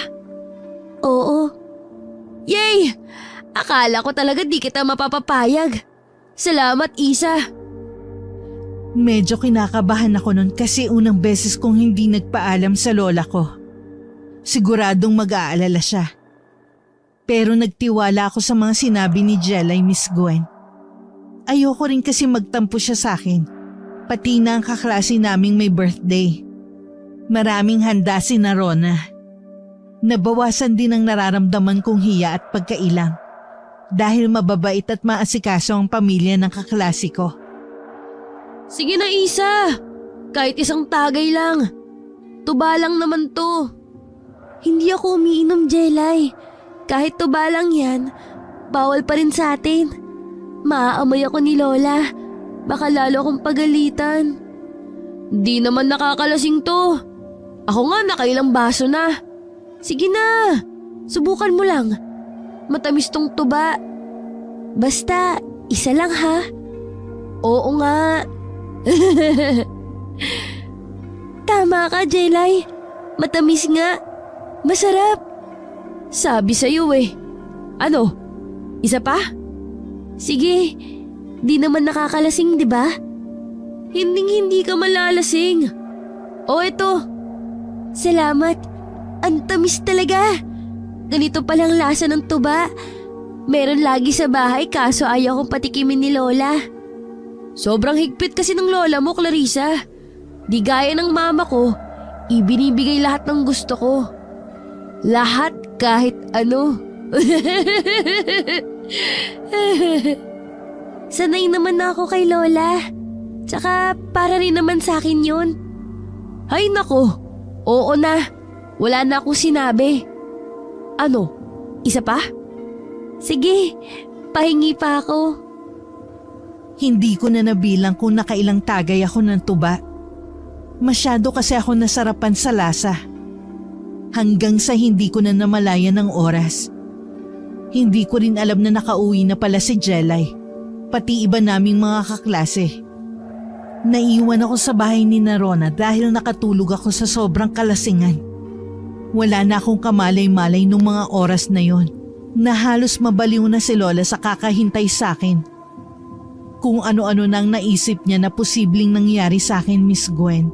Oo. Yay! Akala ko talaga di kita mapapapayag. Salamat, Isa. Medyo kinakabahan ako nun kasi unang beses kong hindi nagpaalam sa lola ko. Siguradong mag-aalala siya. Pero nagtiwala ako sa mga sinabi ni Jelay, Miss Gwen. Ayoko rin kasi magtampo siya sa akin. Pati na ang kaklase naming may birthday. Maraming handa si Rona. Nabawasan din ang nararamdaman kong hiya at pagkailang. Dahil mababait at maasikaso ang pamilya ng kaklase ko. Sige na Isa. Kahit isang tagay lang. Tuba lang naman to. Hindi ako umiinom, Jelay. Kahit tuba lang yan, bawal pa rin sa atin. Maaamoy ako ni Lola. Baka lalo akong pagalitan. Di naman nakakalasing to. Ako nga nakailang baso na. Sige na, subukan mo lang. Matamis tong tuba. Basta, Isa lang ha? Oo nga. Tama ka, Jelay. Matamis nga. Masarap. Sabi sa'yo eh. Ano? Isa pa? Sige. Di naman nakakalasing, di ba? Hindi ka malalasing. O eto. Salamat. Ang tamis talaga. Ganito palang lasa ng tuba. Meron lagi sa bahay kaso ayaw kong patikimin ni Lola. Sobrang higpit kasi ng lola mo, Clarissa. Di gaya ng mama ko, ibinibigay lahat ng gusto ko. Lahat kahit ano. Sanay naman na ako kay Lola. Tsaka para rin naman sa akin yun. Ay nako, oo na. Wala na akong sinabi. Ano? Isa pa? Sige, pahingi pa ako. Hindi ko na nabilang kung nakailang tagay ako ng tuba. Masyado kasi ako nasarapan sa lasa. Hanggang sa hindi ko na namalayan ng oras. Hindi ko rin alam na nakauwi na pala si Jelay, pati iba naming mga kaklase. Naiwan ako sa bahay ni Narona dahil nakatulog ako sa sobrang kalasingan. Wala na akong kamalay-malay nung mga oras na yon, na halos mabaliw na si Lola sa kakahintay sa akin. Kung ano-ano nang naisip niya na posibleng nangyari sa akin, Miss Gwen.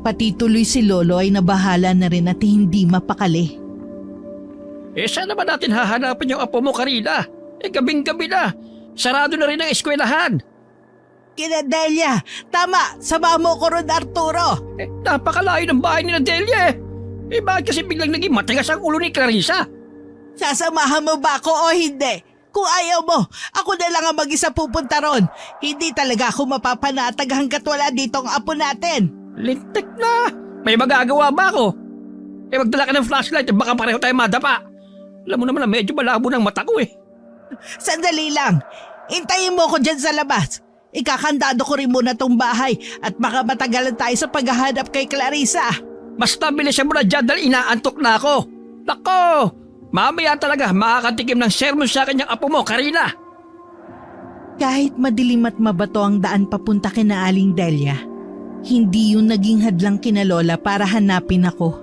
Pati tuloy si Lolo ay nabahala na rin at hindi mapakali. Saan naman natin hahanapin yung apo mo, Karina? Gabing-gabi na. Sarado na rin ang eskwelahan. Kina Delia, tama, sama mo ko ron, Arturo. Napakalayo ng bahay ni Delia. Bakit kasi biglang naging matigas ang ulo ni Clarissa? Sasamahan mo ba ako o hindi? Kung ayaw mo, ako na lang ang mag-isa pupunta ron. Hindi talaga ako mapapanatag hanggat wala ditong apo natin. Lintik na. May magagawa ba ako? Magdala ka ng flashlight, baka pareho tayo madapa. Alam mo naman na medyo malabo ng mata ko eh. Sandali lang. Hintayin mo ko dyan sa labas. Ikakandado ko rin muna tong bahay at baka matagalan tayo sa paghahanap kay Clarissa. Basta bilisan mo na dyan dahil inaantok na ako. Nako! Mamaya talaga makakatikim ng sermon sa akin yung apo mo, Karina. Kahit madilim at mabato ang daan papunta kina Aling Delia, hindi yun naging hadlang kina Lola para hanapin ako.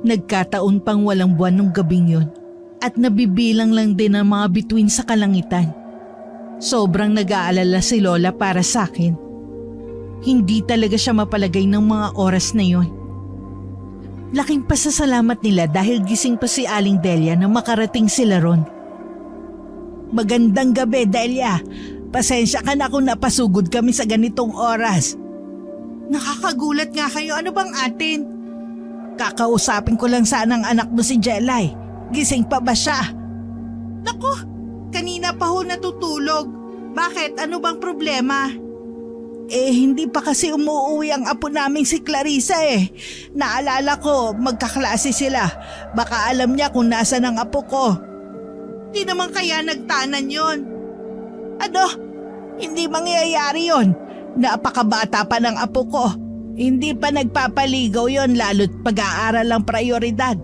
Nagkataon pang walang buwan nung gabing yun at nabibilang lang din ang mga bituin sa kalangitan. Sobrang nag-aalala si Lola para sa akin. Hindi talaga siya mapalagay ng mga oras na yun. Laking pasasalamat nila dahil gising pa si Aling Delia nang makarating sila ron. Magandang gabi, Delia. Pasensya ka na kung napasugod kami sa ganitong oras. Nakakagulat nga kayo, ano bang atin? Kakausapin ko lang sana ang anak mo si Jelay. Gising pa ba siya? Naku, kanina pa ho natutulog. Bakit? Ano bang problema? Hindi pa kasi umuwi ang apo naming si Clarissa eh. Naalala ko, magkaklase sila. Baka alam niya kung nasa ang apo ko. Di naman kaya nagtanan yon. Ano? Hindi mangyayari yon. Napakabata pa ng apo ko. Hindi pa nagpapaligaw yon lalo't pag-aaral ang prioridad.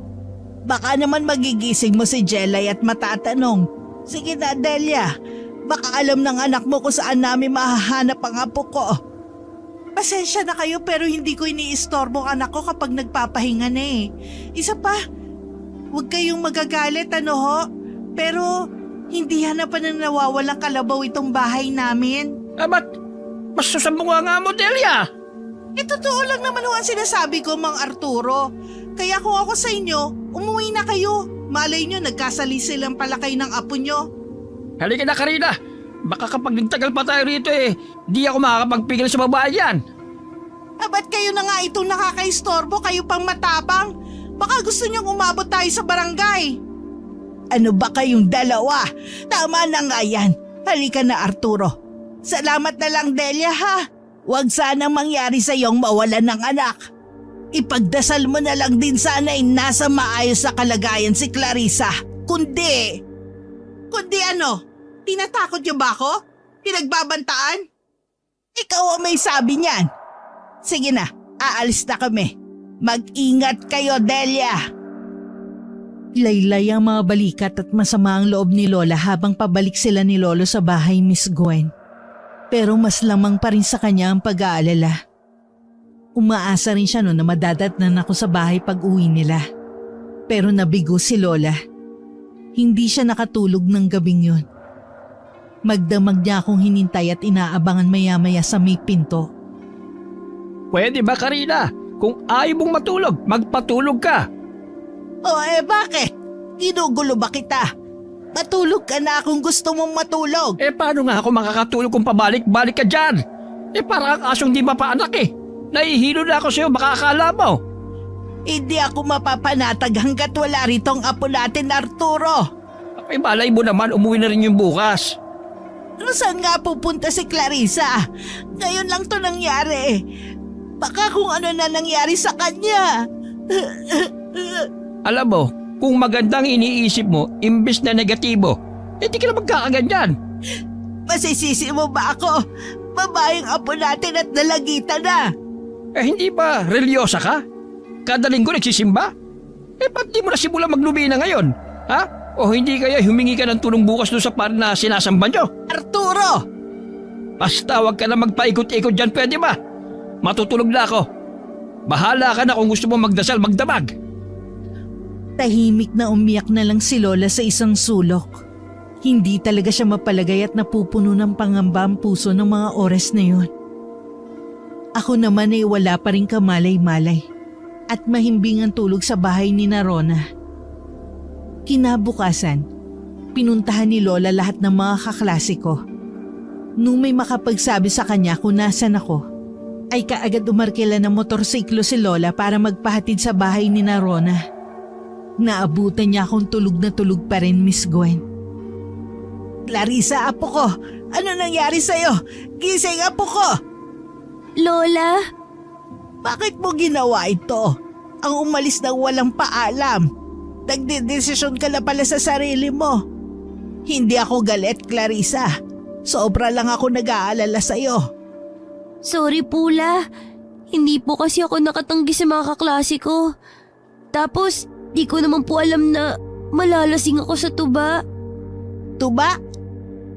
Baka naman magigising mo si Jelay at matatanong. Sige na, Delia. Baka alam ng anak mo kung saan namin mahahanap ang apo ko. Pasensya na kayo pero hindi ko iniistorbo ang anak ko kapag nagpapahinga na eh. Isa pa, huwag kayong magagalit ano ho. Pero hindi hanapan na nawawalang kalabaw itong bahay namin. Ba't mas susambunga nga mo, Delia? Totoo lang naman ho ang sinasabi ko, Mang Arturo. Kaya kung ako sa inyo, umuwi na kayo. Malay nyo, nagkasali-silang pala kayo ng apo nyo. Halika na, Karina. Baka kapag nagtagal pa tayo rito di ako makakapagpigil sa babae yan. Ba't kayo na nga itong nakakaistorbo, kayo pang matapang? Baka gusto niyong umabot tayo sa barangay. Ano ba kayong dalawa? Tama na nga yan. Halika na, Arturo. Salamat na lang, Delia ha. Huwag sanang mangyari sa iyong mawalan ng anak. Ipagdasal mo na lang din sana nasa maayos sa kalagayan si Clarissa. Kundi ano? Tinatakot niyo ba ako? Pinagbabantaan? Ikaw ang may sabi niyan. Sige na, aalis na kami. Mag-ingat kayo, Delia. Laylay ang mga balikat at masama ang loob ni Lola habang pabalik sila ni Lolo sa bahay, Miss Gwen. Pero mas lamang pa rin sa kanya ang pag-aalala. Umaasa rin siya noon na madadatnan ako sa bahay pag uwi nila. Pero nabigo si Lola. Hindi siya nakatulog ng gabing yun. Magdamag niya akong hinintay at inaabangan maya-maya sa may pinto. Pwede ba, Karina? Kung ayaw mong matulog, magpatulog ka. O bakit? Ginugulo ba kita? Matulog ka na kung gusto mong matulog. Paano nga ako makakatulog kung pabalik-balik ka dyan? Parang ang asong di mapaanak Nahihilo na ako sa'yo, baka akala mo. Hindi ako mapapanatag hanggat wala ritong apo natin, Arturo. Malay mo naman, umuwi na rin yung bukas. Saan nga pupunta si Clarissa? Ngayon lang to nangyari. Baka kung ano na nangyari sa kanya. Alam mo, kung magandang iniisip mo, imbes na negatibo, di ka na magkakaganyan. Masisisi mo ba ako? Babaeng apo natin at nalagitan na. Hindi ba religyosa ka? Kada linggo nagsisimba? Ba't di mo na simula maglubina ngayon? Ha? O hindi kaya humingi ka ng tulong bukas doon sa par na sinasamba nyo? Arturo! Basta wag ka na magpaikot-ikot dyan, pwede ba? Matutulog na ako. Bahala ka na kung gusto mo magdasal, magdamag. Tahimik na umiyak na lang si Lola sa isang sulok. Hindi talaga siya mapalagay at napupuno ng pangamba ang puso ng mga oras na yun. Ako naman ay wala pa rin kamalay-malay at mahimbing ang tulog sa bahay ni Narona. Kinabukasan, pinuntahan ni Lola lahat ng mga kaklase ko. Nung may makapagsabi sa kanya kung nasan ako, ay kaagad umarkila ng motorsiklo si Lola para magpahatid sa bahay ni Narona. Naabutan niya akong tulog na tulog pa rin, Miss Gwen. Clarissa, apo ko! Ano nangyari sa'yo? Gising, apo ko! Lola? Bakit mo ginawa ito? Ang umalis ng walang paalam. Nagdedesisyon ka na pala sa sarili mo. Hindi ako galit, Clarissa. Sobra lang ako nag-aalala sa'yo. Sorry po, La. Hindi po kasi ako nakatanggi sa mga kaklase ko. Tapos, di ko naman po alam na malalasing ako sa tuba. Tuba?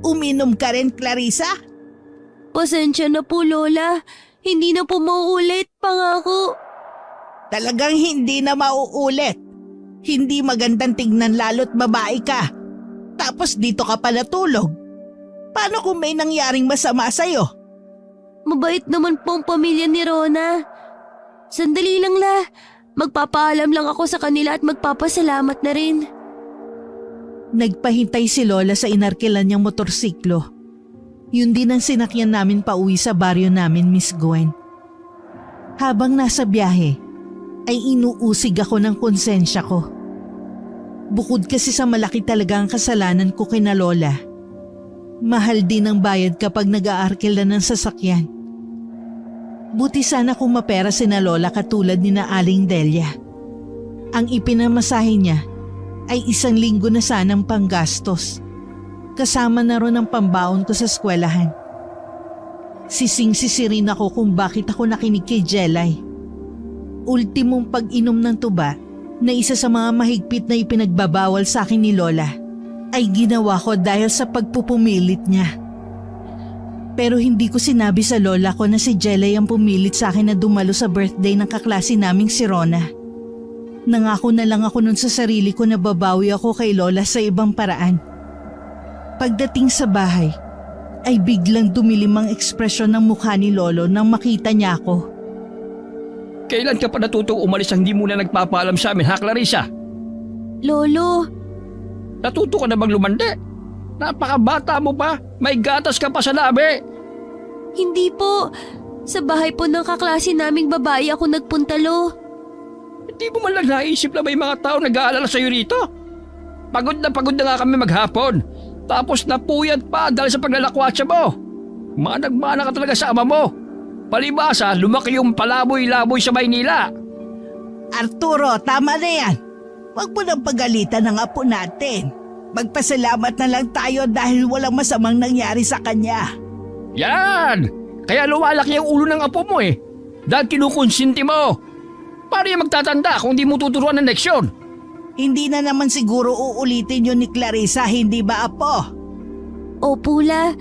Uminom ka rin, Clarissa? Pasensya na po, Lola. Hindi na po mauulit, pangako. Talagang hindi na mauulit. Hindi magandang tignan lalo't babae ka. Tapos dito ka pa natulog. Paano kung may nangyaring masama sa'yo? Mabait naman po ang pamilya ni Rona. Sandali lang, La. Magpapaalam lang ako sa kanila at magpapasalamat na rin. Nagpahintay si Lola sa inarkilan niyang motorsiklo. Yun din ang sinakyan namin pauwi sa baryo namin, Miss Gwen. Habang nasa biyahe, ay inuusig ako ng konsensya ko. Bukod kasi sa malaki talaga ang kasalanan ko kina Lola, mahal din ang bayad kapag nag-aarkila ng sasakyan. Buti sana kung mapera sina Lola katulad ni na Aling Delia. Ang ipinamasahe niya ay 1 linggo na sanang panggastos. Kasama na ron ang pambaon ko sa eskwelahan. Sising-sisi rin ako kung bakit ako nakinig kay Jelay. Ultimong pag-inom ng tuba na isa sa mga mahigpit na ipinagbabawal sa akin ni Lola ay ginawa ko dahil sa pagpupumilit niya. Pero hindi ko sinabi sa Lola ko na si Jelay ang pumilit sa akin na dumalo sa birthday ng kaklase naming si Rona. Nangako na lang ako nun sa sarili ko na babawi ako kay Lola sa ibang paraan. Pagdating sa bahay, ay biglang dumilim ang ekspresyon ng mukha ni Lolo nang makita niya ako. Kailan ka pa natutong umalis ang di muna nagpapaalam sa amin, ha, Clarissa? Lolo, Natuto ka na bang lumande? Napakabata mo pa, may gatas ka pa sa labi. hindi po. Sa bahay po ng kaklase naming babae ako nagpunta, Lo. Hindi mo man lang naisip na may mga tao nag-aalala sa'yo rito? Pagod na nga kami maghapon. Tapos napuyat pa dahil sa paglalakwatsa mo. Managmana ka talaga sa ama mo. Palibasa, lumaki yung palaboy-laboy sa Maynila. Arturo, tama na yan. Huwag mo nang pagalitan ng apo natin. Magpasalamat na lang tayo dahil walang masamang nangyari sa kanya. Yan! Kaya lumalaki ang ulo ng apo mo Dahil kinukonsinti mo. Paano yung magtatanda kung di mo tuturuan ng leksyon? Hindi na naman siguro uulitin yun ni Clarissa, hindi ba apo? Opo la,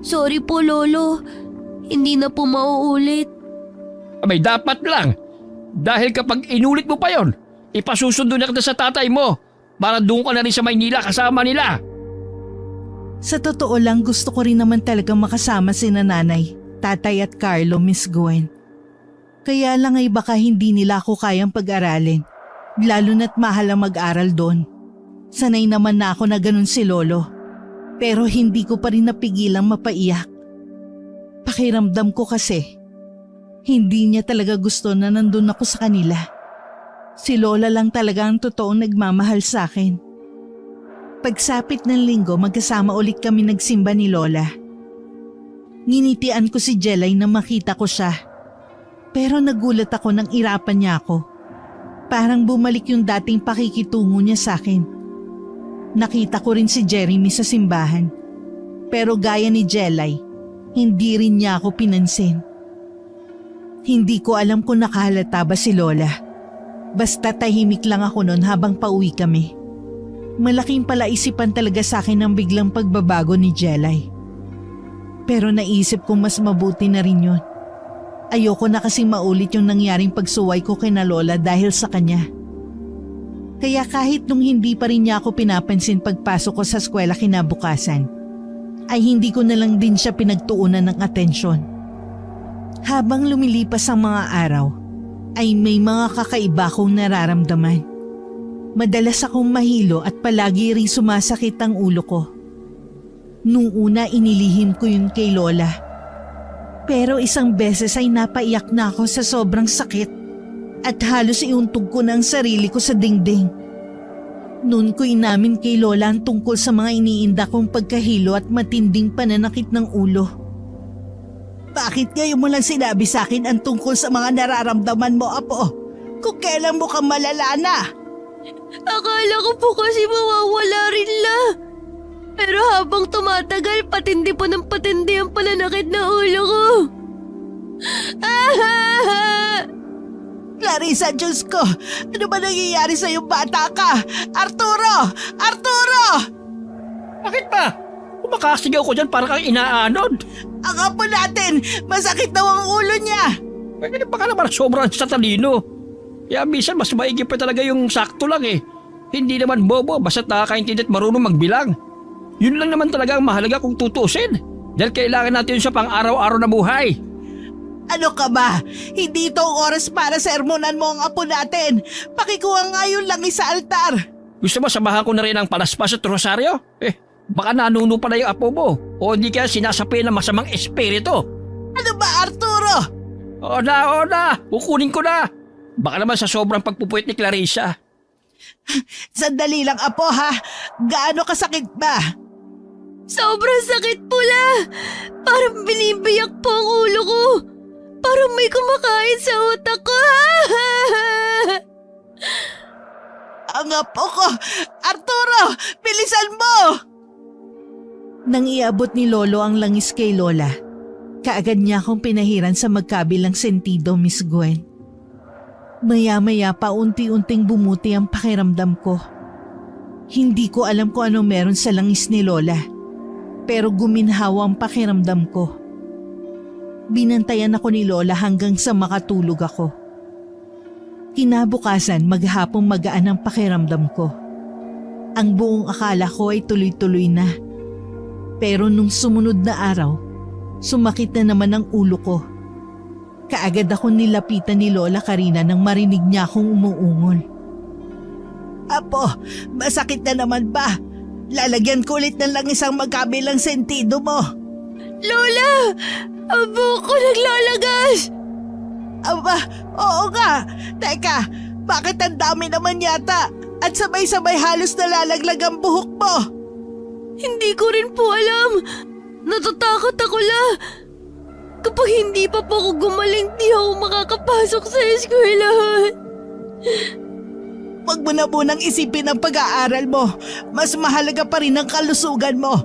sorry po lolo. Hindi na po mauulit. Abay, dapat lang. Dahil kapag inulit mo pa yon, ipasusundo na kita sa tatay mo para doon ka na rin sa Maynila kasama nila. Sa totoo lang, gusto ko rin naman talaga makasama sina nanay, tatay at Carlo, Miss Gwen. Kaya lang ay baka hindi nila ako kayang pag-aralin, lalo na't mahal ang mag-aral doon. Sanay naman na ako na ganun si Lolo, pero hindi ko pa rin napigilang mapaiyak. Pakiramdam ko kasi, hindi niya talaga gusto na nandun ako sa kanila. Si Lola lang talaga ang totoong nagmamahal sa akin. Pagsapit ng linggo, magkasama ulit kami nagsimba ni Lola. Nginitian ko si Jelay na makita ko siya. Pero nagulat ako nang irapan niya ako. Parang bumalik yung dating pakikitungo niya sa akin. Nakita ko rin si Jeremy sa simbahan. Pero gaya ni Jelay, hindi rin niya ako pinansin. Hindi ko alam kung nakahalata ba si Lola. Basta tahimik lang ako noon habang pauwi kami. Malaking palaisipan talaga sa akin ang biglang pagbabago ni Jelay. Pero naisip kong mas mabuti na rin yun. Ayoko na kasing maulit yung nangyaring pagsuway ko kina Lola dahil sa kanya. Kaya kahit nung hindi pa rin niya ako pinapansin pagpasok ko sa eskwela kinabukasan, ay hindi ko na lang din siya pinagtuunan ng atensyon. Habang lumilipas ang mga araw, ay may mga kakaiba kong nararamdaman. Madalas akong mahilo at palagi rin sumasakit ang ulo ko. Nung una inilihim ko yun kay Lola. Pero isang beses ay napaiyak na ako sa sobrang sakit at halos iuntog ko na ang sarili ko sa dingding. Noon ko inamin kay Lola ang tungkol sa mga iniinda kong pagkahilo at matinding pananakit ng ulo. Bakit ngayon mo lang sinabi sa akin ang tungkol sa mga nararamdaman mo, apo? Kung kailan mo ka malala na? Akala ko po kasi mawawala rin la. Pero habang tumatagal, patindi po ng patindi ang pananakit na ulo ko. Clarissa, Diyos ko! Ano ba nangyayari sa iyong bata ka? Arturo! Arturo! Bakit ba? Kumakasigaw ko dyan para kang inaanod. Ang apo natin! Masakit daw ang ulo niya! Eh, baka naman sobrang sa talino. Kaya minsan mas maigi pa talaga yung sakto lang eh. Hindi naman bobo basta't nakakaintindi at marunong magbilang. Yun lang naman talaga ang mahalaga kung tutusin. Dahil kailangan natin yun sa pang-araw-araw na buhay. Ano ka ba? Hindi ito ang oras para sermonan mo ang apo natin. Pakikuha nga yun lang sa altar. Gusto mo samahan ko na rin ang palaspas at rosaryo? Baka nanuno pa na yung apo mo. O hindi kaya sinasapi ng masamang espiritu. Ano ba, Arturo? Oo na. Kukunin ko na. Baka naman sa sobrang pagpupuyat ni Clarissa. Sandali lang, apo ha. Gaano kasakit ba? Sobrang sakit po la. Parang binibiyak po ang ulo ko. Parang may kumakain sa utak ko. Ang apo ko! Arturo! Bilisan mo! Nang iabot ni Lolo ang langis kay Lola, kaagad niya akong pinahiran sa magkabilang sentido, Miss Gwen. Maya-maya pa unti-unting bumuti ang pakiramdam ko. Hindi ko alam kung anong meron sa langis ni Lola, pero guminhawa ang pakiramdam ko. Binantayan ako ni Lola hanggang sa makatulog ako. Kinabukasan, maghapong magaan ang pakiramdam ko. Ang buong akala ko ay tuloy-tuloy na. Pero nung sumunod na araw, sumakit na naman ang ulo ko. Kaagad ako nilapitan ni Lola Karina nang marinig niya akong umuungol. Apo, masakit na naman ba? Lalagyan ko ulit ng lang isang magkabilang sentido mo. Lola! Ang buhok ko naglalagas! Aba, oo nga. Teka, bakit ang dami naman yata? At sabay-sabay halos nalalaglag ang buhok mo. Hindi ko rin po alam. Natatakot ako la. Kapag hindi pa po ako gumaling, di ako makakapasok sa eskwelahan. Huwag mo na munang isipin ang pag-aaral mo. Mas mahalaga pa rin ang kalusugan mo.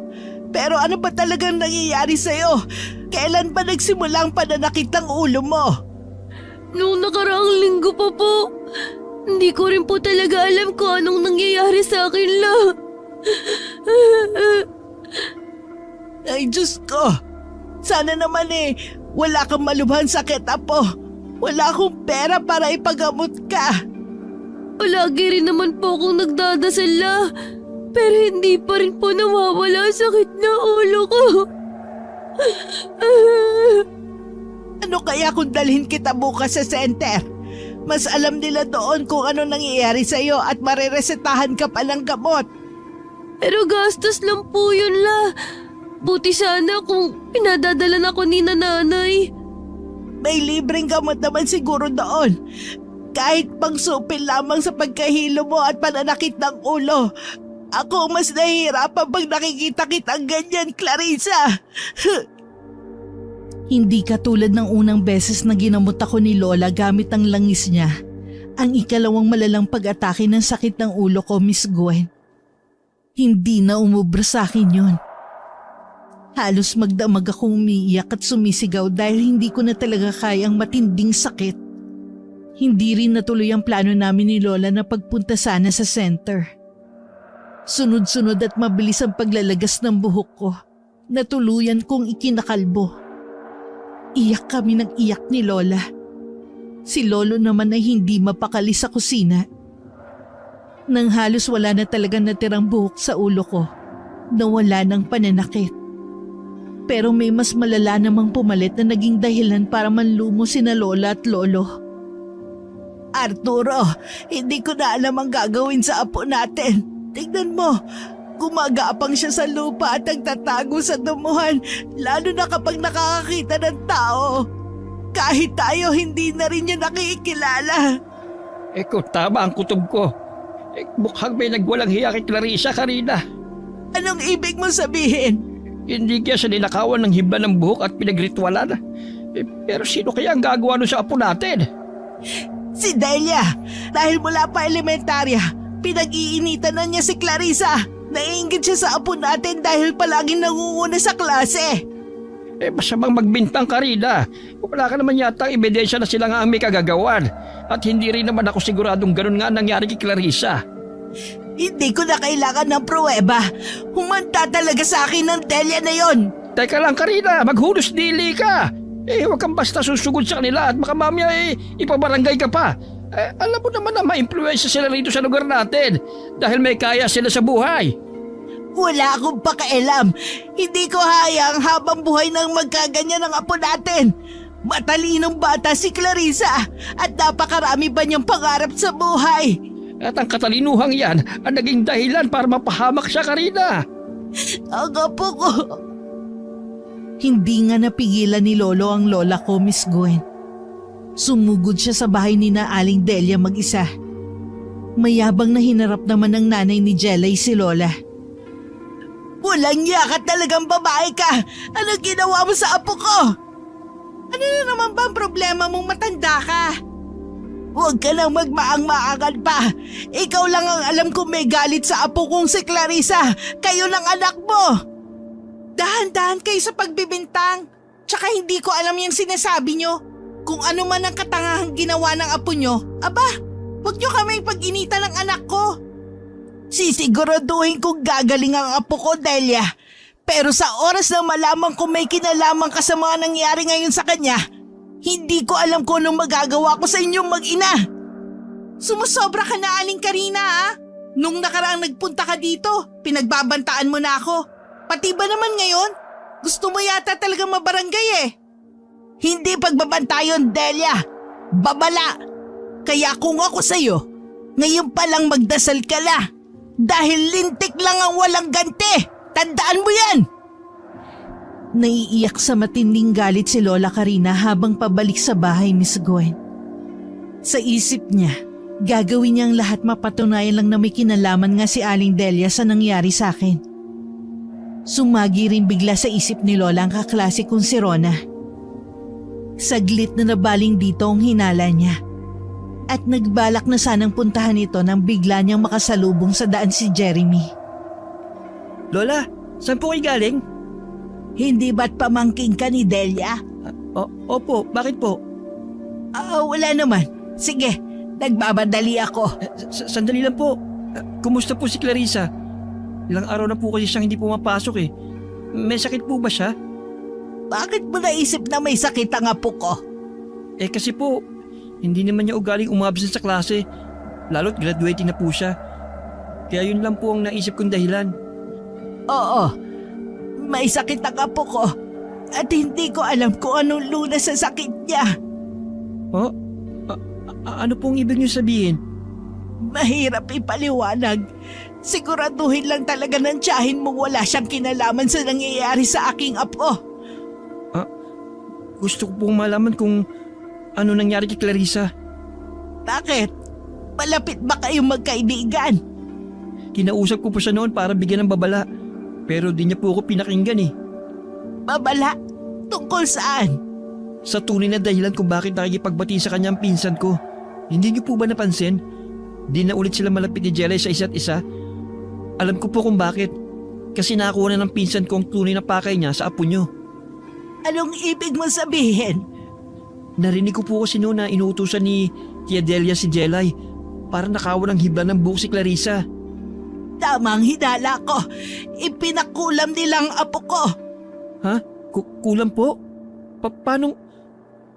Pero ano ba talagang nangyayari sa'yo? Kailan ba nagsimula ang pananakit ng ulo mo? Noong nakaraang linggo pa po. Hindi ko rin po talaga alam kung anong nangyayari sa akin, La. Ay, Diyos ko! Sana naman wala kang malubhang sakit, Apo. Wala akong pera para ipagamot ka. Lagi rin naman po akong nagdadasal, La. Pero hindi pa rin po nawawala ang sakit na ulo ko. Ano kaya kung dalhin kita bukas sa center? Mas alam nila doon kung ano nangyayari sa'yo at mariresetahan ka pa ng gamot. Pero gastos lang po yun, La. Buti sana kung pinadadalan ako ni nanay. May libreng gamot naman siguro doon. Kahit pangsupil lamang sa pagkahilo mo at pananakit ng ulo. Ako mas nahihirapan pag nakikita kitang ganyan, Clarissa. Hindi katulad ng unang beses na ginamot ako ni Lola gamit ang langis niya. Ang ikalawang malalang pag-atake ng sakit ng ulo ko, Miss Gwen. Hindi na umubra sa akin yun. Halos magdamag akong umiiyak at sumisigaw dahil hindi ko na talaga kaya ang matinding sakit. Hindi rin natuloy ang plano namin ni Lola na pagpunta sana sa center. Sunod-sunod at mabilis ang paglalagas ng buhok ko. Natuluyan kong ikinakalbo. Iyak kami ng iyak ni Lola. Si Lolo naman ay hindi mapakali sa kusina. Nang halos wala na talagang natirang buhok sa ulo ko, nawala ng pananakit. Pero may mas malala namang pumalit na naging dahilan para manlumo sina Lola at Lolo. Arturo, hindi ko na alam ang gagawin sa apo natin. Tignan mo, gumagapang siya sa lupa at nagtatago sa dumuhan, lalo na kapag nakakakita ng tao. Kahit tayo, hindi na rin niya nakikilala. Kung tama ang kutob ko, mukhang may nagwalang hiya kay Clarissa kanina. Anong ibig mo sabihin? Hindi kaya siya ninakawan ng hibla ng buhok at pinagritwalan. Pero sino kaya ang gagawa nun sa apo natin? Si Delia. Dahil mula pa elementarya, pinag-iinitan na niya si Clarissa. Naiinggit siya sa apo natin dahil palaging nangunguna sa klase. Masamang magbintang ka rin. Wala ka naman yata ebidensya na sila nga ang may kagagawan. At hindi rin naman ako siguradong ganun nga nangyari kay Clarissa. Hindi ko na kailangan ng pruweba. Humanta talaga sa akin ng Delia na yon. Teka lang, Karina, maghulos dili ka. Huwag kang basta susugod sa kanila at baka mamaya ipabarangay ka pa. Alam mo naman na ma-impluensya sila rito sa lugar natin dahil may kaya sila sa buhay. Wala akong pakialam. Hindi ko hayang habang buhay nang magkaganyan ang apo natin. Matalinong bata si Clarissa at napakarami pa niyang pangarap sa buhay. At ang katalinuhang yan ang naging dahilan para mapahamak siya, Karina. Ang apo ko. Hindi nga napigilan ni Lolo ang lola ko, Miss Gwen. Sumugod siya sa bahay ni na Aling Delia mag-isa. Mayabang na hinarap naman ng nanay ni Jelay si Lola. Walang yakat talagang babae ka. Anong ginawa mo sa apo ko? Ano na naman ba ang problema mong matanda ka? Huwag ka nang magmaang-maangan pa. Ikaw lang ang alam kung may galit sa apo kong si Clarissa. Kayo ng anak mo. Dahan-dahan kayo sa pagbibintang. Tsaka hindi ko alam yung sinasabi nyo. Kung ano man ang katangahang ginawa ng apo nyo, aba, huwag nyo kaming pag-inita ng anak ko. Sisiguraduhin kong gagaling ang apo ko, Delia. Pero sa oras na malaman kung may kinalaman ka sa mga nangyari ngayon sa kanya, hindi ko alam kung anong magagawa ko sa inyong mag-ina. Sumusobra ka na, Aling Karina, ha? Nung nakaraang nagpunta ka dito, pinagbabantaan mo na ako. Pati ba naman ngayon? Gusto mo yata talagang mabarangay eh. Hindi pagbabanta yun, Delia. Babala. Kaya kung ako sa'yo, ngayon palang magdasal ka na. Dahil lintik lang ang walang ganti. Tandaan mo yan. Naiiyak sa matinding galit si Lola Karina habang pabalik sa bahay, Miss Gwen. Sa isip niya, gagawin niyang lahat mapatunayan lang na may kinalaman nga si Aling Delia sa nangyari sa akin. Sumagi rin bigla sa isip ni Lola ang kaklase kong si Rona. Saglit na nabaling dito ang hinala niya. At nagbalak na sanang puntahan ito nang bigla niyang makasalubong sa daan si Jeremy. Lola, saan po kayo galing? Hindi ba't pamangking ka ni Delia? Opo, bakit po? Wala naman. Sige, Nagmamadali ako. Sandali lang po. Kumusta po si Clarissa? Ilang araw na po kasi siyang hindi pumapasok eh. May sakit po ba siya? Bakit mo naisip na may sakit ang apo ko? Eh kasi po, hindi naman niya ugaling umabsent sa klase. Lalo't graduating na po siya. Kaya yun lang po ang naisip kong dahilan. Oo, may sakit ang apo ko. At hindi ko alam kung anong lunas sa sakit niya. Oh? Ano pong ibig niyo sabihin? Mahirap ipaliwanag. Siguraduhin lang talaga ng tiyahin mo wala siyang kinalaman sa nangyayari sa aking apo. Gusto ko pong malaman kung ano nangyari kay Clarissa. Bakit? Malapit ba kayong magkaibigan? Kinausap ko po siya noon para bigyan ng babala. Pero di niya po ako pinakinggan eh. Babala? Tungkol saan? Sa tunay na dahilan kung bakit nakikipagbati sa kanyang pinsan ko. Hindi niyo po ba napansin? Di na ulit sila malapit ni Jelay sa isa't isa. Alam ko po kung bakit. Kasi nakakuha na ng pinsan ko ang tunay na pakay niya sa apo niyo. Anong ibig mo sabihin? Narinig ko po kasi noon na inuutusan ni Tia Delia si Jelay para nakawan ng hibla ng buhok si Clarissa. Tama ang hinala ko. Ipinakulam nilang apo ko. Ha? Kulang po? Paano?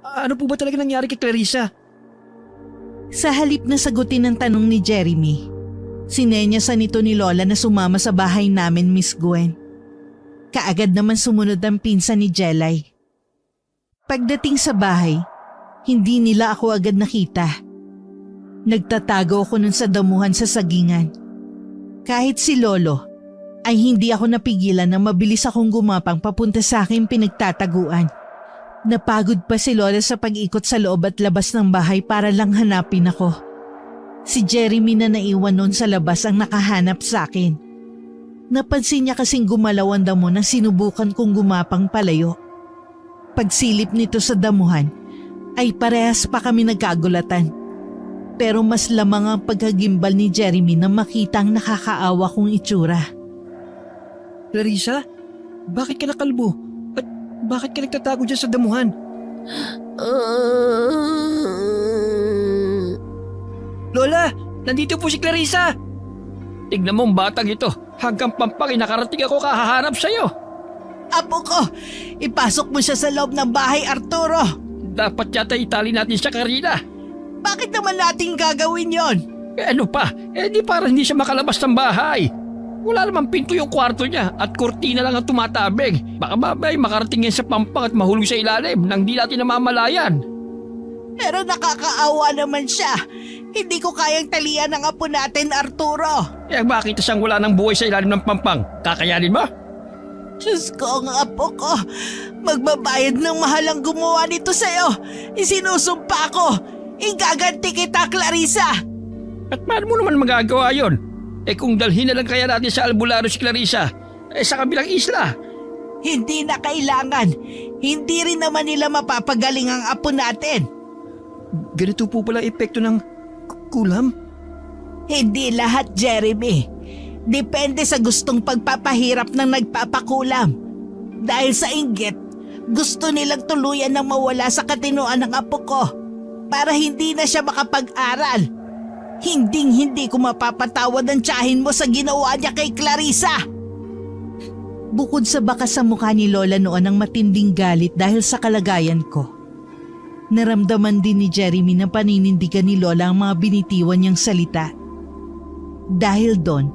Ano po ba talaga nangyari kay Clarissa? Sa halip na sagutin ang tanong ni Jeremy, sinenyasan nito ni Lola na sumama sa bahay namin, Miss Gwen. Kaagad naman sumunod ang pinsan ni Jelay. Pagdating sa bahay, hindi nila ako agad nakita. Nagtatago ako nun sa damuhan sa sagingan. Kahit si Lolo, ay hindi ako napigilan na mabilis akong gumapang papunta sa aking pinagtataguan. Napagod pa si Lola sa pag-ikot sa loob at labas ng bahay para lang hanapin ako. Si Jeremy na naiwan noon sa labas ang nakahanap sa akin. Napansin niya kasing gumalaw ang damo nang sinubukan kong gumapang palayo. Pagsilip nito sa damuhan, ay parehas pa kami nagkagulatan. Pero mas lamang ang pagkagimbal ni Jeremy na makita ang nakakaawa kong itsura. Clarissa? Bakit ka nakalbo? At bakit ka nagtatago dyan sa damuhan? Lola! Nandito po si Clarissa! Tignan mo ang batang ito. Hanggang Pampang nakarating ako kahahanap sa'yo. Apo ko, ipasok mo siya sa loob ng bahay, Arturo. Dapat yata itali natin siya, Karina. Bakit naman natin gagawin yon? Ano pa? Di para hindi siya makalabas ng bahay. Wala namang pinto yung kwarto niya at kurtina lang ang tumatabig. Baka babay makarating yan sa Pampang at mahulog sa ilalim nang di natin namamalayan. Pero nakakaawa naman siya. Hindi ko kayang talian ang apo natin, Arturo. Bakit siyang wala ng buhay sa ilalim ng Pampang? Kakayanin mo? Diyos ko, ang apo ko. Magbabayad ng mahalang gumawa nito sa'yo. Isinusumpa ko. Igaganti kita, Clarissa. At paano mo naman magagawa yon? Kung dalhin na lang kaya natin sa albularyo si Clarissa, sa kabilang isla. Hindi na kailangan. Hindi rin naman nila mapapagaling ang apo natin. Ganito po pala epekto ng kulam? Hindi lahat, Jeremy. Depende sa gustong pagpapahirap ng nagpapakulam. Dahil sa inggit, gusto nilang tuluyan ng mawala sa katinoan ng apo ko para hindi na siya makapag-aral. Hinding-hindi ko mapapatawad ang tiyahin mo sa ginawa niya kay Clarissa. Bukod sa bakas sa mukha ni Lola noon ang matinding galit dahil sa kalagayan ko, naramdaman din ni Jeremy na paninindigan ni Lola ang mga binitiwan niyang salita. Dahil doon,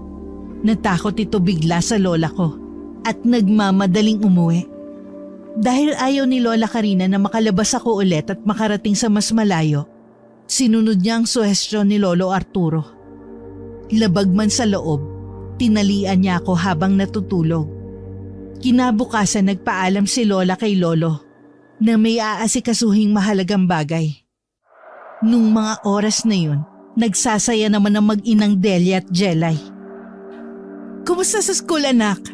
natakot ito bigla sa lola ko at nagmamadaling umuwi. Dahil ayaw ni Lola Karina na makalabas ako ulit at makarating sa mas malayo, sinunod niya ang suhestyon ni Lolo Arturo. Labag man sa loob, tinalian niya ako habang natutulog. Kinabukasan nagpaalam si Lola kay Lolo na may aasikasuhing mahalagang bagay. Nung mga oras na yun, nagsasaya naman ang mag-inang Delia at Jelay. Kumusta sa school, anak?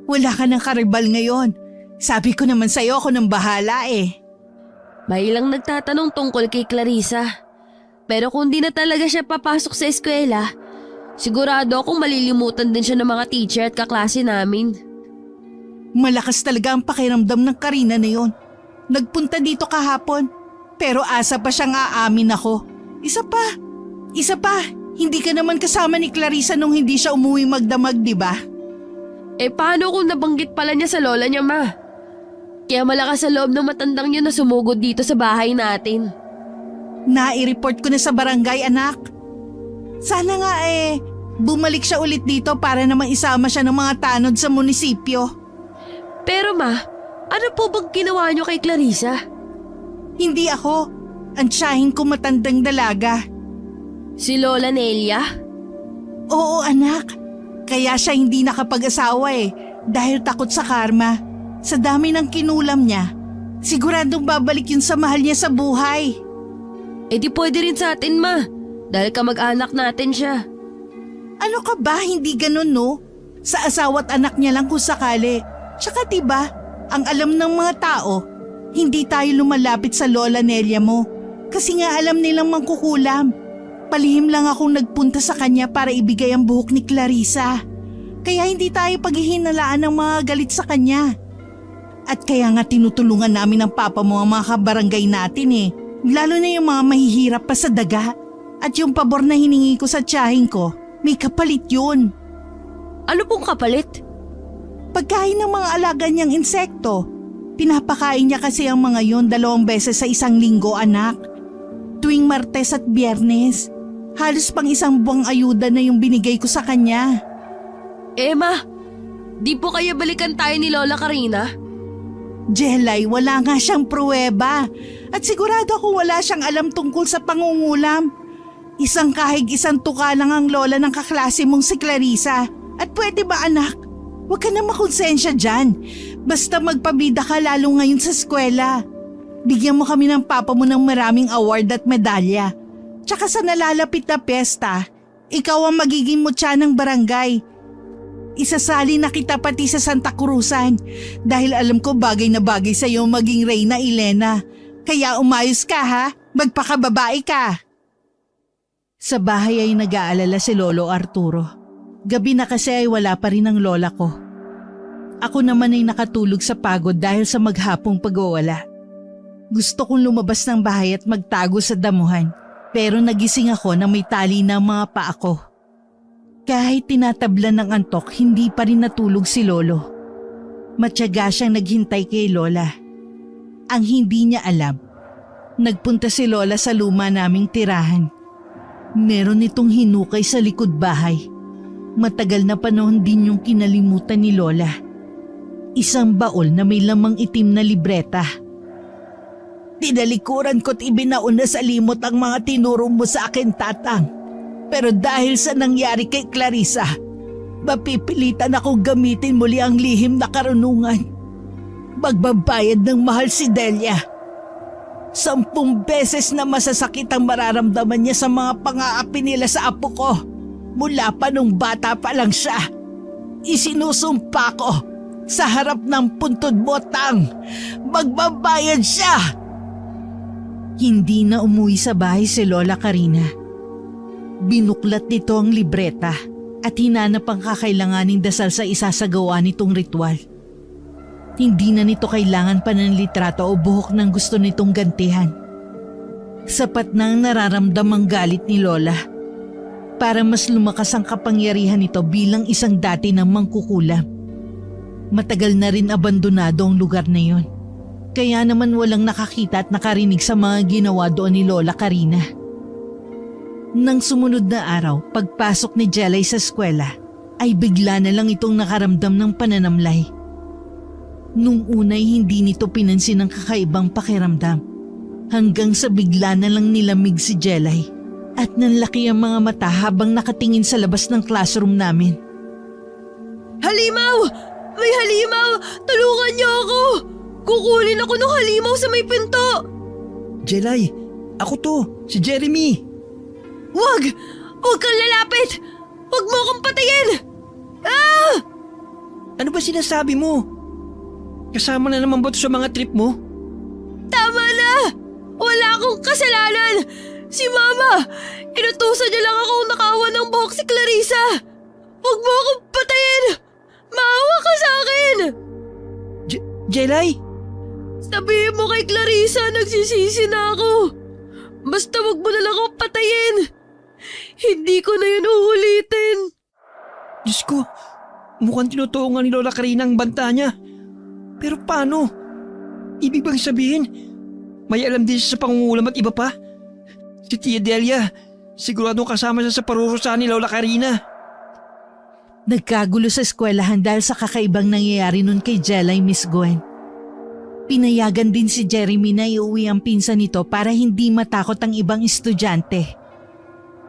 Wala ka ng karibal ngayon. Sabi ko naman sa'yo ako nang bahala eh. May ilang nagtatanong tungkol kay Clarissa. Pero kung di na talaga siya papasok sa eskwela, sigurado akong malilimutan din siya ng mga teacher at kaklase namin. Malakas talaga ang pakiramdam ng Karina na yon. Nagpunta dito kahapon, pero asa pa siyang aamin ako. Isa pa, Isa pa, hindi ka naman kasama ni Clarissa nung hindi siya umuwi magdamag, di ba? Paano kung nabanggit pala niya sa lola niya, ma? Kaya malakas sa loob ng matandang yun na sumugod dito sa bahay natin. Nai-report ko na sa barangay, anak. Sana nga bumalik siya ulit dito para namang isama siya ng mga tanod sa munisipyo. Pero ma, ano po bang ginawa niyo kay Clarissa? Hindi ako. Ang tiyahin ko matandang dalaga. Si Lola Nelia? Oo, anak. Kaya siya hindi nakapag-asawa dahil takot sa karma. Sa dami ng kinulam niya, siguradong babalik yun sa mahal niya sa buhay. Di pwede rin sa atin, ma. Dahil kamag-anak natin siya. Ano ka ba? Hindi ganun, no? Sa asawa't anak niya lang kung sakali. Tsaka diba, ang alam ng mga tao, hindi tayo lumalapit sa Lola Nelia mo. Kasi nga alam nilang mangkukulam. Palihim lang akong nagpunta sa kanya para ibigay ang buhok ni Clarissa. Kaya hindi tayo paghihinalaan ng mga galit sa kanya. At kaya nga tinutulungan namin ng papa mo ang mga kabarangay natin Lalo na yung mga mahihirap pa sa daga. At yung pabor na hiningi ko sa tiyahin ko, may kapalit yun. Ano pong kapalit? Pagkain ng mga alaga niyang insekto. Pinapakain niya kasi ang mga yon 2 beses sa isang linggo, anak. Tuwing Martes at Biyernes. Halos pang 1 buwang ayuda na yung binigay ko sa kanya. Ma, di po kaya balikan tayo ni Lola Karina? Jelay, wala nga siyang pruweba. At sigurado kung wala siyang alam tungkol sa pangungulam. Isang kahig isang tuka lang ang lola ng kaklase mong si Clarissa. At pwede ba, anak? Huwag ka na makonsensya dyan. Basta magpabida ka lalo ngayon sa eskwela. Bigyan mo kami ng papa mo ng maraming award at medalya. Tsaka sa nalalapit na piyesta, ikaw ang magiging mutya ng barangay. Isasali na kita pati sa Santa Cruzan dahil alam ko bagay na bagay sa iyo maging Reyna Elena. Kaya umayos ka ha, magpakababae ka. Sa bahay ay nag-aalala si Lolo Arturo. Gabi na kasi ay wala pa rin ang lola ko. Ako naman ay nakatulog sa pagod dahil sa maghapong pag-uwala. Gusto kong lumabas ng bahay at magtago sa damuhan pero nagising ako na may tali na ang mga paa ko. Kahit tinatablan ng antok, hindi pa rin natulog si Lolo. Matyaga siyang naghintay kay Lola. Ang hindi niya alam, nagpunta si Lola sa luma naming tirahan. Meron itong hinukay sa likod bahay. Matagal na panahon din yung kinalimutan ni Lola. Isang baol na may lamang itim na libreta. Tinalikuran ko't ibinauna sa limot ang mga tinuro mo sa akin, Tatang. Pero dahil sa nangyari kay Clarissa, mapipilitan akong gamitin muli ang lihim na karunungan. Magbabayad ng mahal si Delia. 10 beses na masasakit ang mararamdaman niya sa mga pang-aapi nila sa apo ko. Mula pa nung bata pa lang siya. Isinusumpa ko sa harap ng puntod mo, Tang. Magbabayad siya! Hindi na umuwi sa bahay si Lola Karina. Binuklat nito ang libreta at hinanap ang kakailanganing dasal sa isasagawa nitong ritual. Hindi na nito kailangan pa ng litrato o buhok ng gusto nitong gantihan. Sapat na ang nararamdamang galit ni Lola para mas lumakas ang kapangyarihan nito bilang isang dati ng mangkukulam. Matagal na rin abandonado ang lugar na yon. Kaya naman walang nakakita at nakarinig sa mga ginawa doon ni Lola Karina. Nang sumunod na araw, pagpasok ni Jelay sa eskwela, ay bigla na lang itong nakaramdam ng pananamlay. Nung unay hindi nito pinansin ang kakaibang pakiramdam, hanggang sa bigla na lang nilamig si Jelay at nanlaki ang mga mata habang nakatingin sa labas ng classroom namin. Halimaw! May halimaw! Tulungan niyo ako! Kukunin ako ng halimaw sa may pinto! Jelay, ako to, si Jeremy. Wag! Huwag kang lalapit! Huwag mo akong patayin! Ah! Ano ba sinasabi mo? Kasama na naman ba ito sa mga trip mo? Tama na! Wala akong kasalanan! Si Mama! Inutusan niya lang akong nakawan ng buhok si Clarissa! Huwag mo akong patayin! Maawa ka sa akin! Jelay? Sabihin mo kay Clarissa nagsisisi na ako! Basta wag mo na lang akong patayin! Hindi ko na yun uulitin. Diyos ko, mukhang tinutuo nga ni Lola Karina ang banta niya. Pero paano? Ibig bang sabihin, may alam din siya sa pangungulam at iba pa? Si Tia Delia, siguradong kasama siya sa parurusahan ni Lola Karina. Nagkagulo sa eskwelahan dahil sa kakaibang nangyayari nun kay Jelay, Miss Gwen. Pinayagan din si Jeremy na iuwi ang pinsan nito para hindi matakot ang ibang estudyante.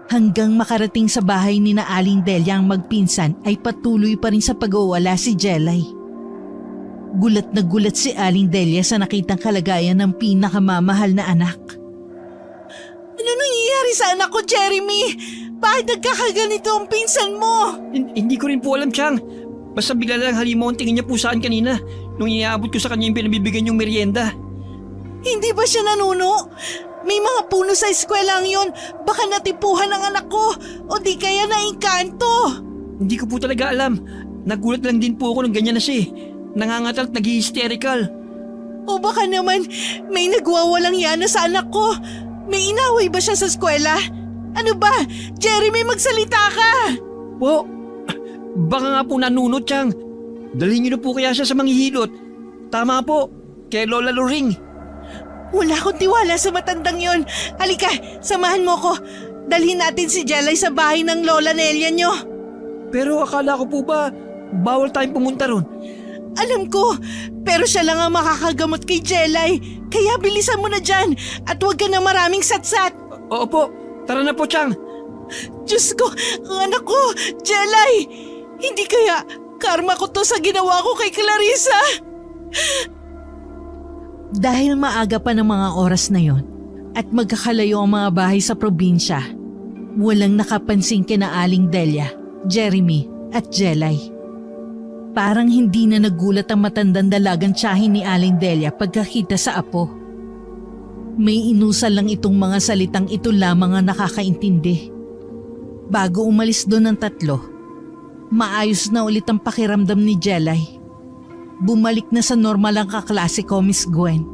Hanggang makarating sa bahay ni na Aling Delia ang magpinsan ay patuloy pa rin sa pag-uwala si Jelay. Gulat na gulat si Aling Delia sa nakitang kalagayan ng pinakamamahal na anak. Ano nangyayari sa anak ko, Jeremy? Bakit nagkakaganito ang pinsan mo? Hindi ko rin po alam, Chang. Basta bigla lang halimaw ang tingin niya po saan kanina nung iaabot ko sa kanya yung pinabibigyan yung merienda. Hindi ba siya nanuno? May mga puno sa eskwelahan yun. Baka natipuhan ang anak ko o di kaya naingkanto. Hindi ko po talaga alam. Nagulat lang din po ako nang ganyan na siya. Nangangatal at nag-hysterical. O baka naman may nagwawalang yana sa anak ko. May inaway ba siya sa eskwela? Ano ba? Jeremy, magsalita ka! Po, baka nga po nanunot, Chang. Dalhin niyo na po kaya siya sa manghihilot. Tama po, kay Lola Loring. Wala akong tiwala sa matandang yon. Halika, samahan mo ko. Dalhin natin si Jelay sa bahay ng Lola Nelia nyo. Pero akala ko po ba, bawal tayong pumunta ron? Alam ko, pero siya lang ang makakagamot kay Jelay. Kaya bilisan mo na dyan at huwag ka na maraming satsat. Oo po, tara na po, Chang. Diyos ko, ang anak ko, Jelay! Hindi kaya karma ko to sa ginawa ko kay Clarissa? Dahil maaga pa ng mga oras na yon at magkakalayo ang mga bahay sa probinsya, walang nakapansin kina Aling Delia, Jeremy at Jelay. Parang hindi na nagulat ang matandang dalagang tiyahin ni Aling Delia pagkakita sa apo. May inusal lang itong mga salitang ito lamang ang nakakaintindi. Bago umalis doon ng tatlo, maayos na ulit ang pakiramdam ni Jelay. Bumalik na sa normal ang kaklase ko, Miss Gwen.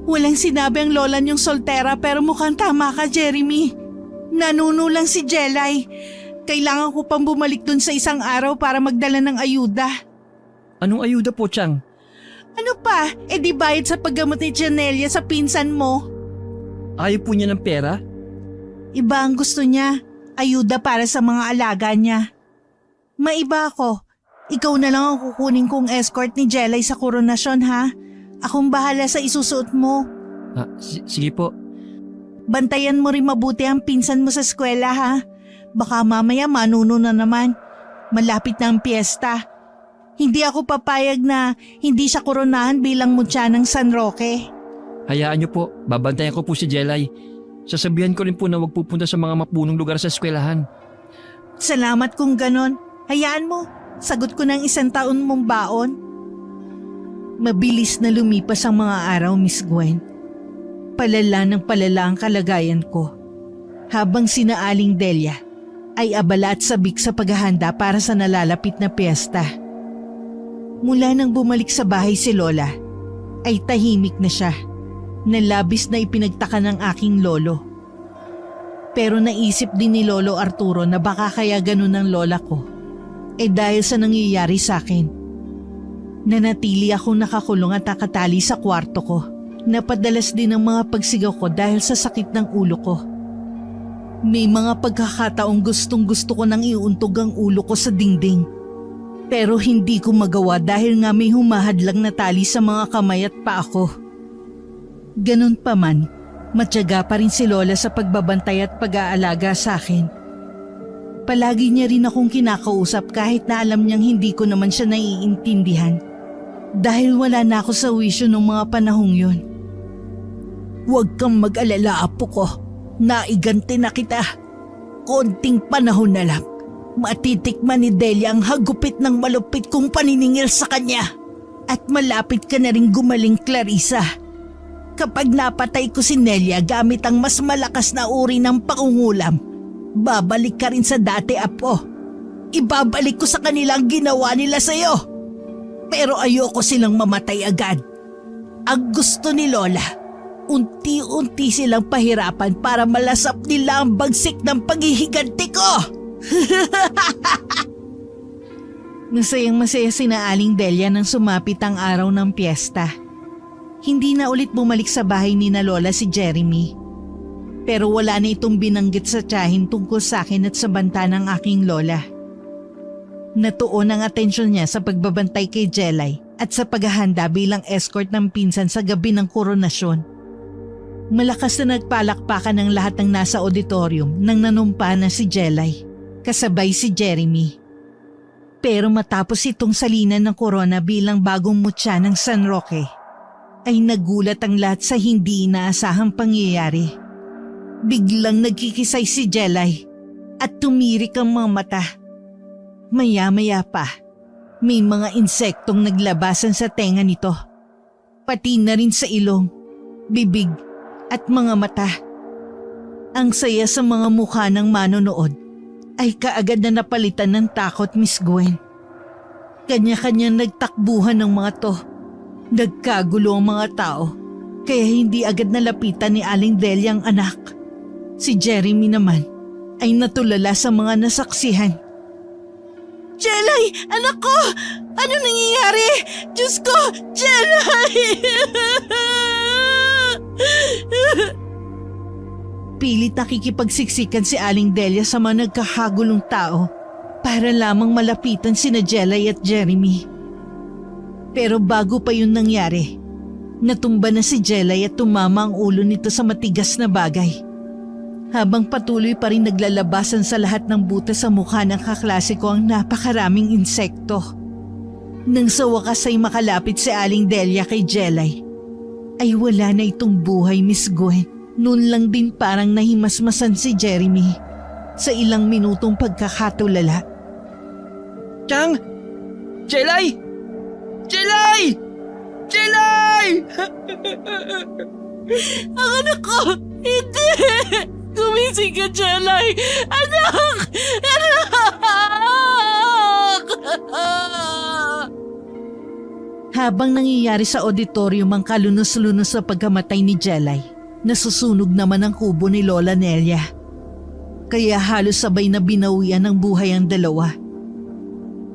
Walang sinabi ang lola niyong soltera pero mukhang tama ka, Jeremy. Nanuno lang si Jelay. Kailangan ko pang bumalik dun sa isang araw para magdala ng ayuda. Anong ayuda po, Chang? Ano pa? E di bayad sa paggamot ni Janelia sa pinsan mo. Ayaw po niya ng pera? Iba ang gusto niya. Ayuda para sa mga alaga niya. Maiba ako. Ikaw na lang ang kukunin kong escort ni Jelay sa koronasyon, ha? Akong bahala sa isusuot mo. Sige po. Bantayan mo rin mabuti ang pinsan mo sa eskwela, ha? Baka mamaya manuno na naman. Malapit na ang piyesta. Hindi ako papayag na hindi siya koronahan bilang mutya ng San Roque. Hayaan niyo po, babantayan ko po si Jelay. Sasabihan ko rin po na huwag pupunta sa mga mapunong lugar sa eskwelahan. Salamat kung ganon. Hayaan mo, sagot ko ng 1 taon mong baon. Mabilis na lumipas ang mga araw, Miss Gwen. Palala ng palala ang kalagayan ko. Habang sina Aling Delia ay abala at sabik sa paghahanda para sa nalalapit na piyesta. Mula nang bumalik sa bahay si Lola, ay tahimik na siya, na labis na ipinagtaka ng aking lolo. Pero naisip din ni Lolo Arturo na baka kaya ganun ang lola ko, dahil sa nangyayari sa akin. Nanatili akong nakakulong at nakatali sa kwarto ko. Napadalas din ang mga pagsigaw ko dahil sa sakit ng ulo ko. May mga pagkakataong gustong-gusto ko nang iuntog ang ulo ko sa dingding. Pero hindi ko magawa dahil nga may humahadlang na tali sa mga kamay at paa ko. Ganun pa man, matyaga pa rin si Lola sa pagbabantay at pag-aalaga sa akin. Palagi niya rin akong kinakausap kahit na alam niyang hindi ko naman siya naiintindihan. Dahil wala na ako sa wisyo ng mga panahong yun. Huwag kang mag-alala, apo ko. Naiganti na kita. Konting panahon na lang. Matitikman ni Delia ang hagupit ng malupit kong paniningil sa kanya. At malapit ka na rin gumaling, Clarissa. Kapag napatay ko si Nelia gamit ang mas malakas na uri ng pangungulam, babalik ka rin sa dati, apo. Ibabalik ko sa kanilang ginawa nila sa'yo. Pero ayoko silang mamatay agad. Ang gusto ni Lola, unti-unti silang pahirapan para malasap nila ang bagsik ng paghihiganti ko. Masayang masaya sina Aling Delia nang sumapit ang araw ng piyesta. Hindi na ulit bumalik sa bahay ni na Lola si Jeremy. Pero wala na itong binanggit sa tiyahin tungkol sa akin at sa banta ng aking lola. Natuon ang atensyon niya sa pagbabantay kay Jelay at sa paghahanda bilang escort ng pinsan sa gabi ng koronasyon. Malakas na nagpalakpakan ng lahat ng nasa auditorium nang nanumpa na si Jelay, kasabay si Jeremy. Pero matapos itong salinan ng korona bilang bagong mutya ng San Roque, ay nagulat ang lahat sa hindi inaasahang pangyayari. Biglang nagkikisay si Jelay at tumirik ang mga mata. Maya-maya pa, may mga insektong naglabasan sa tenga nito. Pati na rin sa ilong, bibig at mga mata. Ang saya sa mga mukha ng manonood ay kaagad na napalitan ng takot, Miss Gwen. Kanya-kanya nagtakbuhan ng mga to. Nagkagulo ang mga tao, kaya hindi agad nalapitan ni Aling Delia ang anak. Si Jeremy naman ay natulala sa mga nasaksihan. Jelay! Anak ko! Ano nangyayari? Diyos ko! Jelay! Pilit nakikipagsiksikan si Aling Delia sa mga nagkakagulong tao para lamang malapitan sina Jelay at Jeremy. Pero bago pa yun nangyari, natumba na si Jelay at tumama ang ulo nito sa matigas na bagay. Habang patuloy pa rin naglalabasan sa lahat ng butas sa mukha ng kaklase ko ang napakaraming insekto. Nang sa wakas ay makalapit si Aling Delia kay Jelay, ay wala na itong buhay, Miss Gwen. Noon lang din parang nahimasmasan si Jeremy sa ilang minutong pagkakatulala. Chang! Jelay! Jelay! Jelay! Ang anak ko! Hindi! Gumising ka, Jelay! Anak! Anak! Habang nangyayari sa auditorium ang kalunos-lunos sa pagkamatay ni Jelay, nasusunog naman ang kubo ni Lola Nelia. Kaya halos sabay na binawian ng buhay ang dalawa.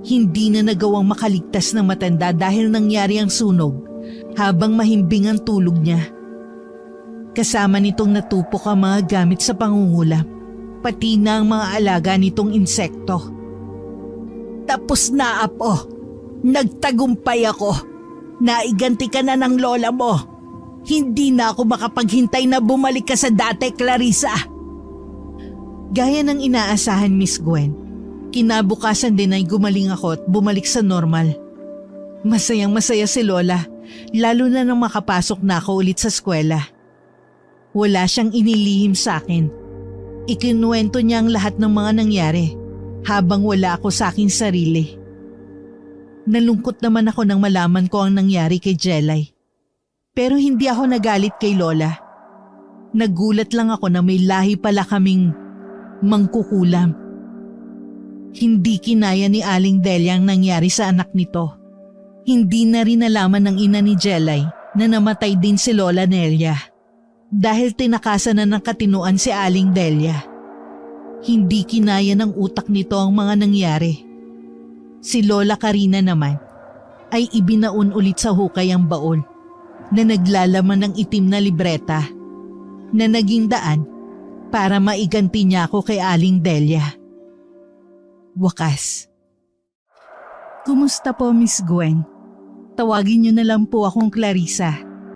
Hindi na nagawang makaligtas ng matanda dahil nangyari ang sunog habang mahimbing ang tulog niya. Kasama nitong natupok ang mga gamit sa pangungulap, pati na ang mga alaga nitong insekto. Tapos na, Apo. Nagtagumpay ako. Naiganti ka na ng lola mo. Hindi na ako makapaghintay na bumalik ka sa dati, Clarissa. Gaya ng inaasahan, Miss Gwen, kinabukasan din ay gumaling ako at bumalik sa normal. Masayang masaya si Lola, lalo na nang makapasok na ako ulit sa eskwela. Wala siyang inilihim sa akin. Ikinuwento niya ang lahat ng mga nangyari habang wala ako sa aking sarili. Nalungkot naman ako nang malaman ko ang nangyari kay Jelay. Pero hindi ako nagalit kay Lola. Nagulat lang ako na may lahi pala kaming mangkukulam. Hindi kinaya ni Aling Delia ang nangyari sa anak nito. Hindi na rin nalaman ng ina ni Jelay na namatay din si Lola Nelia. Dahil tinakasan na ng katinuan si Aling Delia. Hindi kinaya ng utak nito ang mga nangyari. Si Lola Karina naman ay ibinaon ulit sa hukay ang baon na naglalaman ng itim na libreta na naging daan para maiganti niya ako kay Aling Delia. Wakas. Kumusta po, Miss Gwen? Tawagin niyo na lang po akong Clarissa.